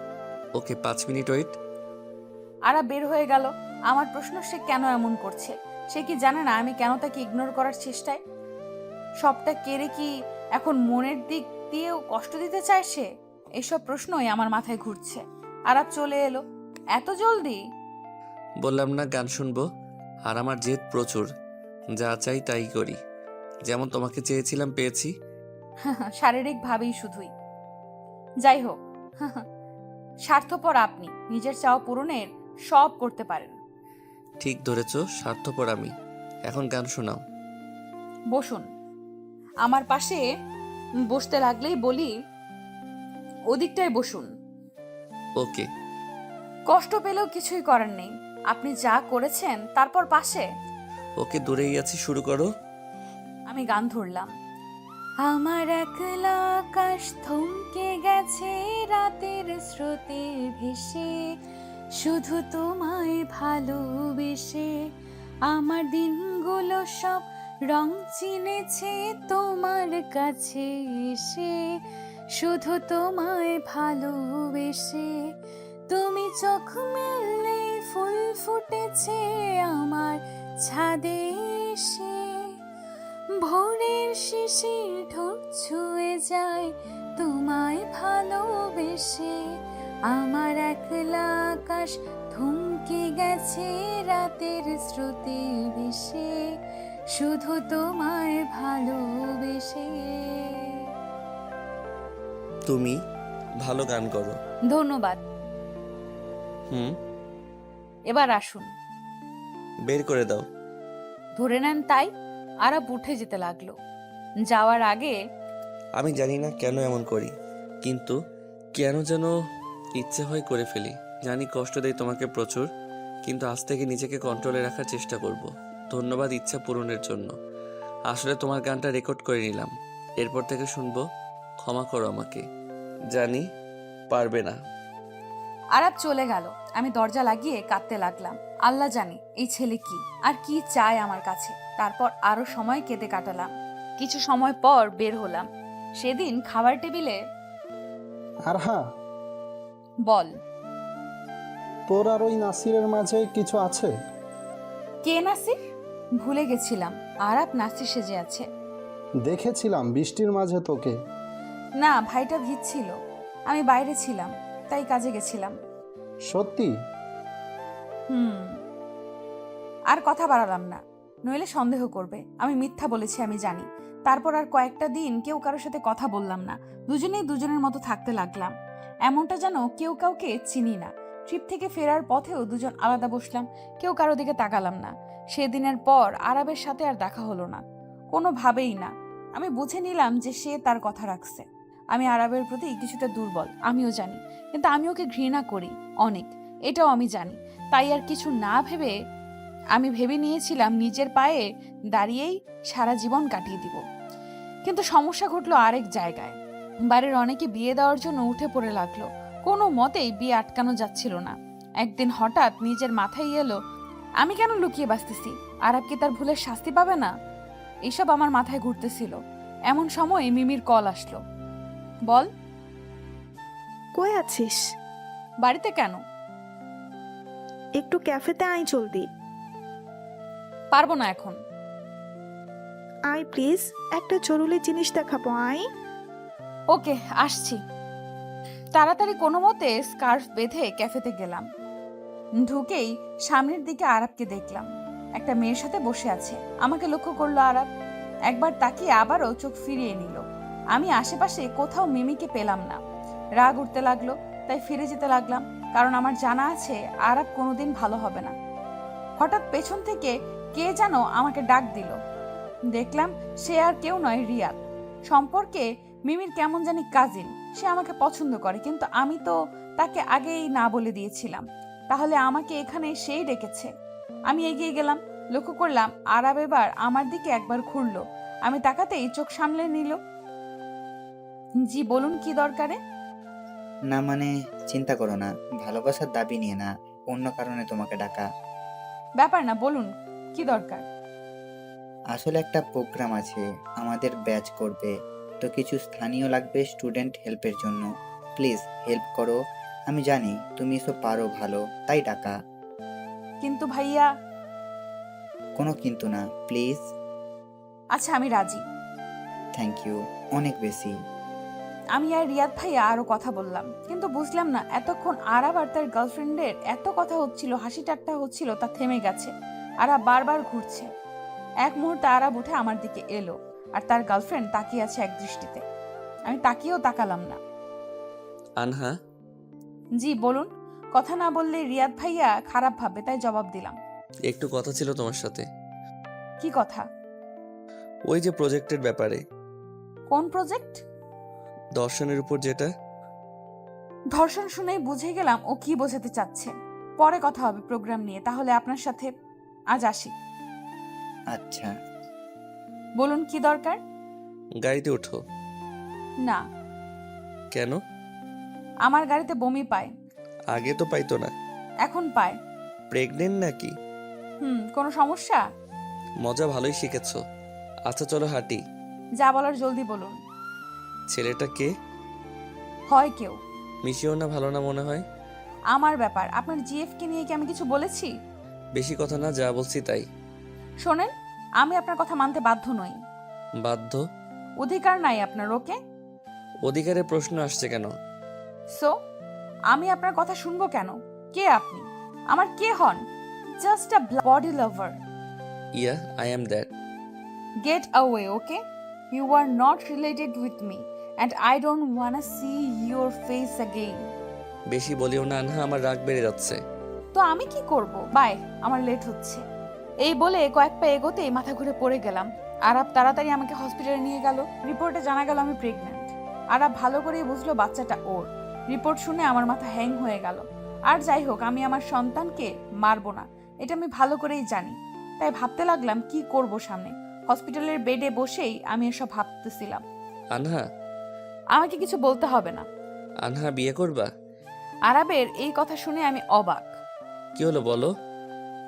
ওকে, 5 মিনিট ওয়েট। আরাব বের হয়ে গেল। আমার প্রশ্ন, সে কেন এমন করছে? সে কি জানে না আমি কেন তাকে ইগনোর করার চেষ্টায়? সবটা কেড়ে কি এখন মনের দিক দিয়েও কষ্ট দিতে চায় সে? এসব প্রশ্নই আমার মাথায় ঘুরছে। আরাব চলে এলো। এত জলদি? বললাম না গান শুনবো। আর আমার জেদ প্রচুর, যা চাই তাই করি। যেমন তোমাকে চেয়েছিলাম পেয়েছি। শারীরিক ভাবেই শুধুই। যাই হোক, স্বার্থপর আপনি, নিজের চাওয়া পূরণের সব করতে পারেন। ঠিক ধরেছ, স্বার্থপর আমি। এখন গান শোনাও। বসুন। আমার পাশে বসতে লাগলেই বলি, ওদিকটায় বসুন। ওকে। কষ্ট পেলেও কিছুই করার নেই, আপনি যা করেছেন তারপর পাশে। ওকে, দূরেই আছি, শুরু করো। আমি গান ধরলাম। আমার একলা আকাশ থমকে গেছে রাতের স্রোতে ভেসে, শুধু তোমায় ভালোবেসে আমার দিনগুলো সব রং চিনেছে তোমার কাছে এসে, শুধু তোমায় ভালোবেসে। তুমি চোখ মেললে ফুল ফুটেছে আমার ছাদে এসে, ভোরের শিশির ঠোঁট ছুঁয়ে যায় তোমায় ভালোবেসে। আমার একলা আকাশ থমকে গেছে রাতের স্রোতে ভেসে, শুধু তোমায় ভালোবেসে। তুমি ভালো গান করো। ধন্যবাদ। হুম, এবার আসুন। বের করে দাও। ধরে নেন তাই। আরাব উঠে যেতে লাগলো। যাওয়ার আগে আমি জানি না কেন এমন করি, কিন্তু কেন যেন ইচ্ছে হয় করে ফেলি। জানি কষ্ট দেয় তোমাকে প্রচুর, কিন্তু আজ থেকে নিজেকে কন্ট্রোলে রাখার চেষ্টা করব। ধন্যবাদ ইচ্ছা পূরণের জন্য। আসলে তোমার গানটা রেকর্ড করে নিলাম, এরপর থেকে শুনবো। ক্ষমা করো আমাকে, জানি পারবে না। আরাব চলে গেল। আমি দরজা লাগিয়ে কাঁদতে লাগলাম। আল্লাহ জানে এই ছেলে কি আর কি চায় আমার কাছে। তারপর আরো সময় কেঁদে কাটালাম। কিছু সময় পর বের হলাম। সেদিন খাবার টেবিলে আর হ্যাঁ, বল। তোর আর ওই নাসিরের মাঝে কিছু আছে? কে নাসির? ভুলে গেছিলাম আরাব নাসির সেজে আছে। দেখেছিলাম বৃষ্টির মাঝে তোকে। না, ভাইটা ভিজছিল, আমি বাইরে ছিলাম, তাই কাজে গেছিলাম। সত্যি? আর কথা বাড়ালাম না, নইলে সন্দেহ করবে আমি মিথ্যা বলেছি আমি জানি। তারপর আর কয়েকটা দিন কেউ কারোর সাথে কথা বললাম না। দুজনেই দুজনের মতো থাকতে লাগলাম, এমনটা যেন কেউ কাউকে চিনি না। ট্রিপ থেকে ফেরার পথেও দুজন আলাদা বসলাম, কেউ কারো দিকে তাকালাম না। সেদিনের পর আরাবের সাথে আর দেখা হলো না, কোনোভাবেই না। আমি বুঝে নিলাম যে সে তার কথা রাখছে। আমি আরাবের প্রতি কিছুটা দুর্বল, আমিও জানি, কিন্তু আমি ওকে ঘৃণা করি অনেক, এটাও আমি জানি। তাই আর কিছু না ভেবে আমি ভেবে নিয়েছিলাম নিজের পায়ে দাঁড়িয়েই সারা জীবন কাটিয়ে দিব। কিন্তু সমস্যা ঘটলো আরেক জায়গায়। বাড়ির অনেকে বিয়ে দেওয়ার জন্য উঠে পড়ে লাগলো, কোনো মতেই বিয়ে আটকানো যাচ্ছিল না। একদিন হঠাৎ নিজের মাথায় এলো, আমি কেন লুকিয়ে বাঁচতেছি? আরাব কি তার ভুলের শাস্তি পাবে না? এইসব আমার মাথায় ঘুরতেছিল। এমন সময় মিমির কল আসলো। বল। কই আছিস? বাড়িতে কেন? একটু ক্যাফেতে আয় জলদি। পারবো না এখন। আয় প্লিজ, একটা জরুরি জিনিস দেখাবো, আয়। ওকে, আসছি। তাড়াতাড়ি কোনো মতে স্কার্ফ বেঁধে ক্যাফেতে গেলাম। ঢুকেই সামনের দিকে আরাবকে দেখলাম, একটা মেয়ের সাথে বসে আছে। আমাকে লক্ষ্য করলো আরাব, একবার তাকিয়ে আবারও চোখ ফিরিয়ে নিল। আমি আশেপাশে কোথাও মিমিকে পেলাম না। রাগ উঠতে লাগলো, তাই ফিরে যেতে লাগলাম, কারণ আমার জানা আছে আরাব কোনোদিন ভালো হবে না। হঠাৎ পেছন থেকে কে যেন আমাকে ডাক দিল। দেখলাম সে আর কেউ নয়, রিয়াদ। সম্পর্কে মিমির কেমন জানি কাজিন। সে আমাকে পছন্দ করে, কিন্তু আমি তো তাকে আগেই না বলে দিয়েছিলাম। তাহলে আমাকে এখানে সেই ডেকেছে। আমি এগিয়ে গেলাম, লক্ষ্য করলাম আরাব এবার আমার দিকে একবার ঘুরলো। আমি তাকাতেই চোখ সামলে নিল। জি বলুন, কি দরকারে? না মানে, চিন্তা করো না, ভালোবাসার দাবি নিয়ে না, অন্য কারণে তোমাকে ডাকা। ব্যাপার না, বলুন কি দরকার। আসলে একটা প্রোগ্রাম আছে, আমাদের ব্যাচ করবে, তো কিছু স্থানীয় লাগবে স্টুডেন্ট হেল্পের জন্য। প্লিজ হেল্প করো। আমি জানি তুমি এসব পারো ভালো, তাই ডাকা। কিন্তু ভাইয়া। কোনো কিন্তু না, প্লিজ। আচ্ছা, আমি রাজি। থ্যাংক ইউ, অনেক বেশি। আমি আর রিয়াদ ভাইয়া আরো কথা বললাম, কিন্তু বুঝলাম না এতক্ষণ আরাব আর তার গার্লফ্রেন্ডের এত কথা হচ্ছিল, হাসি ঠাট্টা হচ্ছিল, তা থেমে গেছে। আরাব বারবার ঘুরছে। এক মুহূর্তে আরাব উঠে আমার দিকে এলো, আর তার গার্লফ্রেন্ড তাকিয়ে আছে এক দৃষ্টিতে। আমি তাকিয়েও তাকালাম না। আনহা, জি বলুন। কথা না বললে রিয়াদ ভাইয়া খারাপ ভাববে, তাই জবাব দিলাম। একটু কথা ছিল তোমার সাথে। কি কথা? ওই যে প্রজেক্টের ব্যাপারে। কোন প্রজেক্ট? দর্শনের উপর যেটা। ধর্ষণ শুনেই বুঝে গেলাম ও কি বোঝাতে চাচ্ছে। পরে কথা হবে প্রোগ্রাম নিয়ে, তাহলে আপনার সাথে আজ আসি। আচ্ছা। বলুন কি দরকার? গাড়িতে ওঠো। না, কেন? আমার গাড়িতে বমি পায়। আগে তো পাইতো না। এখন পায়। প্রেগনেন্ট নাকি? কোনো সমস্যা? মজা ভালোই শিখেছো। আচ্ছা চলো হাঁটি। যা বলার জলদি বলুন। ছেলেটা কে? হয় কেউ। মিশিও না, ভালো না মনে হয়। আমার ব্যাপার, আপনার জিএফ কে নিয়ে কি আমি কিছু বলেছি? বেশি কথা না, যা বলছি তাই। শোনেন, আমি আপনার কথা মানতে বাধ্য নই। বাধ্য? অধিকার নাই আপনার, ওকে? অধিকারের প্রশ্ন আসছে কেন? সো আমি আপনার কথা শুনবো কেন? কে আপনি? আমার কে হন? Just a body lover. Yeah, I am that. Get away, okay? You are not related with me and I don't wanna see your face again. বেশি বলিও না আনহা, আমার রাগ বেড়ে যাচ্ছে। তো আমি কি করব? বাই, আমার লেট হচ্ছে। এই বলে কয়েক পা এগোতেই মাথা ঘুরে পড়ে গেলাম। আরাব তাড়াতাড়ি আমাকে হসপিটালে নিয়ে গেল। রিপোর্টে জানা গেল আমি প্রেগন্যান্ট। আরাব ভালো করেই বুঝলো বাচ্চাটা ওর। রিপোর্ট শুনে আমার মাথা হ্যাং হয়ে গেল। আর যাই হোক, আমি আমার সন্তানকে মারবো না, এটা আমি ভালো করেই জানি। তাই ভাবতে লাগলাম কি করব সামনে। হসপিটালের বেডে বসেই আমি এসব ভাবতেছিলাম। আনহা। আমাকে কিছু বলতে হবে না। আনহা, বিয়ে করবা? আরাবের এই কথা শুনে আমি অবাক। কি হলো বলো?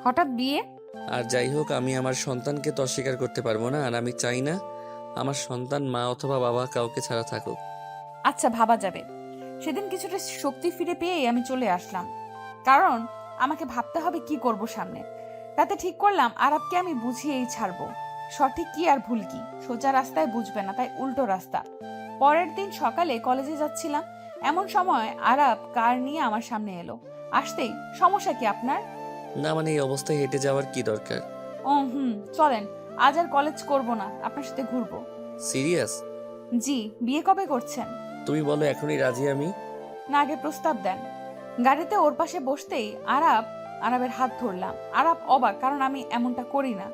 হঠাৎ বিয়ে? আর যাই হোক, আমি আমার সন্তানকে তো অস্বীকার করতে পারবো না, আর আমি চাই না আমার সন্তান মা অথবা বাবা কাউকে ছাড়া থাকুক। আচ্ছা, ভাবা যাবে। সেদিন কিছুটা শক্তি ফিরে পেয়েই আমি চলে আসলাম, কারণ আমাকে ভাবতে হবে কি করব সামনে। তাতে ঠিক করলাম আরাবকে আমি বুঝিয়েই ছাড়বো। সঠিক কি আর ভুল কি সোজা রাস্তায় বুঝবে না, তাই উল্টো রাস্তা। পরের দিন সকালে কলেজে যাচ্ছিলাম, এমন সময় আরাব কার নিয়ে আমার সামনে এলো। আসতেই, সমস্যা কি আপনার? না মানে এই অবস্থায় হেঁটে যাওয়ার কি দরকার? চলেন, আজ আর কলেজ করব না, আপনার সাথে ঘুরবো। সিরিয়াস? জি। বিয়ে কবে করছেন? তুমি বলো, এখনই রাজি আমি। না, আগে প্রস্তাব দেন। গাড়িতে ওর পাশে বসতেই আরাবের হাত ধরলাম। আরাব অবাক, কারণ আমি এমনটা করি না।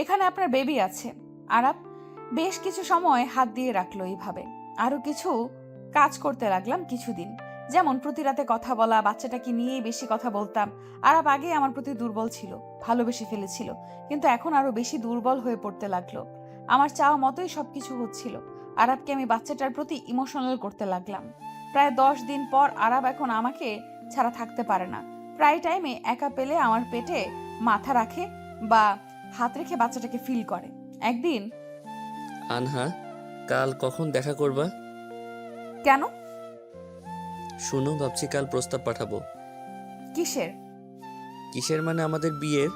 এখানে আপনার বেবি আছে। আরাব বেশ কিছু সময় হাত দিয়ে রাখলো এইভাবে। আরো কিছু কাজ করতে লাগলাম কিছুদিন, যেমন প্রতি রাতে কথা বলা, বাচ্চাটাকে নিয়েই বেশি কথা বলতাম। আরাব আগে আমার প্রতি দুর্বল ছিল, ভালোবেসে ফেলেছিল, কিন্তু এখন আরো বেশি দুর্বল হয়ে পড়তে লাগলো। আমার চাওয়া মতোই সবকিছু হচ্ছিল। আরাবকে আমি বাচ্চাটার প্রতি ইমোশনাল করতে লাগলাম। প্রায় 10 দিন পর আরাব এখন আমাকে ছাড়া থাকতে পারে না। প্রায় টাইমে একা পেলে আমার পেটে মাথা রাখে বা হাত রেখে বাচ্চাটাকে ফিল করে। একদিন। আনহা, কাল কখন দেখা করবা? কেন? শুনো, ভাবছি কাল প্রস্তাব পাঠাবো। কিসের? কিসের মানে আমাদের বিয়ের।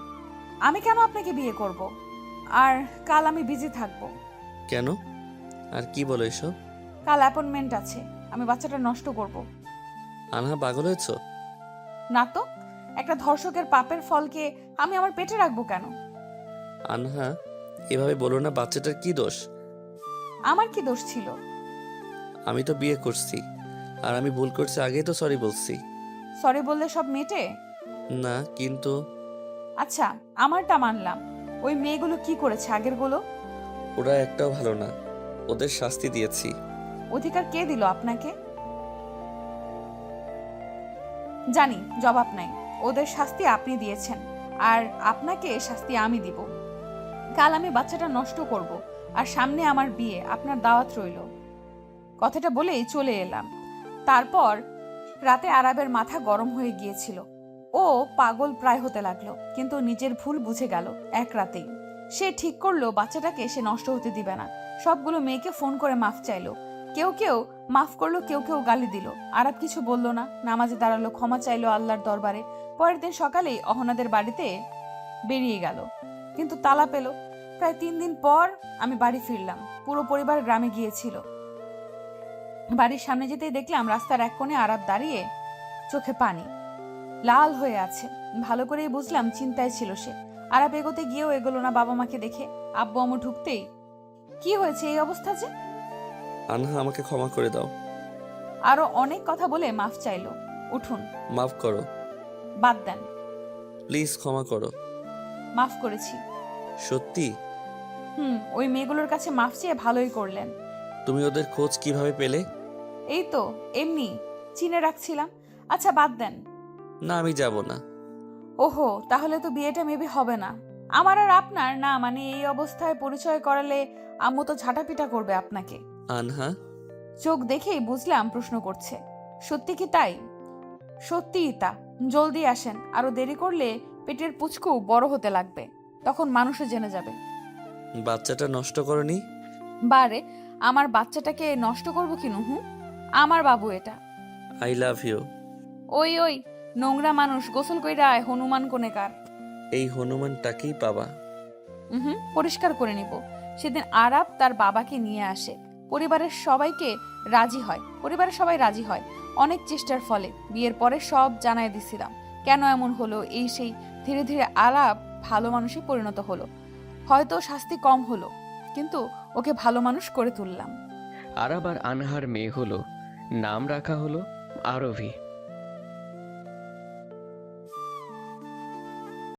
আমি কেন আপনাকে বিয়ে করব? আর কাল আমি বিজি থাকব। কেন? আর কি বলো এসব? কাল অ্যাপয়েন্টমেন্ট আছে, আমি বাচ্চাটা নষ্ট করব। আনহা, পাগল হয়েছো? না তো, একটা ধর্ষকের পাপের ফলকে আমি আমার পেটে রাখবো কেন? আনহা, এভাবে বলো না, বাচ্চাটার কি দোষ? আমার কি দোষ ছিল? আমি তো বিয়ে করছি, আর আমি ভুল করছি আগেই তো সরি বলছি। সরি বললে সব মেটে? না কিন্তু। আচ্ছা, আমারটা মানলাম। ওই মেয়েগুলো কি করেছে আগেরগুলো? ওরা একটাও ভালো না, ওদের শাস্তি দিয়েছি। অধিকার কে দিল আপনাকে? জানি, জবাব নাই। ওদের শাস্তি আপনি দিয়েছেন, আর আপনাকে শাস্তি আমি দিব। কাল আমি বাচ্চাটা নষ্ট করব, আর সামনে আমার বিয়ে, আপনার দাওয়াত রইল। কথাটা বলেই চলে এলাম। তারপর রাতে আরাবের মাথা গরম হয়ে গিয়েছিল। ও পাগল প্রায় হতে লাগলো, কিন্তু নিজের ভুল বুঝে গেল এক রাতেই। সে ঠিক করলো বাচ্চাটাকে সে নষ্ট হতে দিবে না। সবগুলো মেয়েকে ফোন করে মাফ চাইলো। কেউ কেউ মাফ করলো, কেউ কেউ গালি দিল। আরাব কিছু বলল না, নামাজে দাঁড়ালো, ক্ষমা চাইলো আল্লাহর দরবারে। পরের দিন সকালেই অহনাদের বাড়িতে বেরিয়ে গেল, কিন্তু তালা পেল। প্রায় 3 দিন পর আমি বাড়ি ফিরলাম। পুরো পরিবার গ্রামে গিয়েছিল। বাড়ির সামনে যেতেই দেখলাম রাস্তার এক কোণে আরাব দাঁড়িয়ে, চোখে পানি, লাল হয়ে আছে। ভালো করেই বুঝলাম চিন্তায় ছিল সে। আরাব এগোতে গিয়েও এগোলো না বাবা মাকে দেখে। আব্বু আম্মু ঢুকতেই, কি হয়েছে এই অবস্থা যে? আনহা, আমাকে ক্ষমা করে দাও। আরো অনেক কথা বলে মাফ চাইলো। উঠুন। মাফ করো, বাদ দেন। প্লিজ ক্ষমা করো। মাফ করেছি। সত্যি? ওই মেয়েগুলোর কাছে মাফ চেয়ে ভালোই করলেন। তুমি ওদের খোঁজ কিভাবে পেলে? এই তো এমনি চিনে রাখছিলাম। আচ্ছা বাদ দেন। না, আমি যাব না। ওহো, তাহলে তো বিয়েটা মেবি হবে না। আমার আর আপনার না, মানে এই অবস্থায় পরিচয় করালে আম্মু তো ঝাঁটাপিটা করবে আপনাকে। আনহা, চোখ দেখেই বুঝলাম প্রশ্ন করছে। সত্যি কি তাই? সত্যিই তা। জলদি আসেন, আরো দেরি করলে পেটের পুচকু বড় হতে লাগবে, তখন মানুষও জেনে যাবে। বাচ্চাটা নষ্ট করনি? বারে, আমার বাচ্চাটাকে নষ্ট করবো কি নুহু? আমার বাবু এটা। I love you. ওই ওই নোংরা মানুষ, গোসল কইরা আয় হনুমান কোনেকার। এই হনুমানটাকেই পাবা। পরিষ্কার করে নিব। সেদিন আরাব তার বাবাকে নিয়ে আসে, পরিবারের সবাই রাজি হয় অনেক চেষ্টার ফলে। বিয়ের পরে সব জানাই দিছিলাম কেন এমন হলো, এই সেই। ধীরে ধীরে আরাব ভালো মানুষে পরিণত হলো। হয়তো শাস্তি কম হলো, কিন্তু ওকে ভালো মানুষ করে তুললাম। আরাব আর আনহার মেয়ে হলো, নাম রাখা হলো আরভি।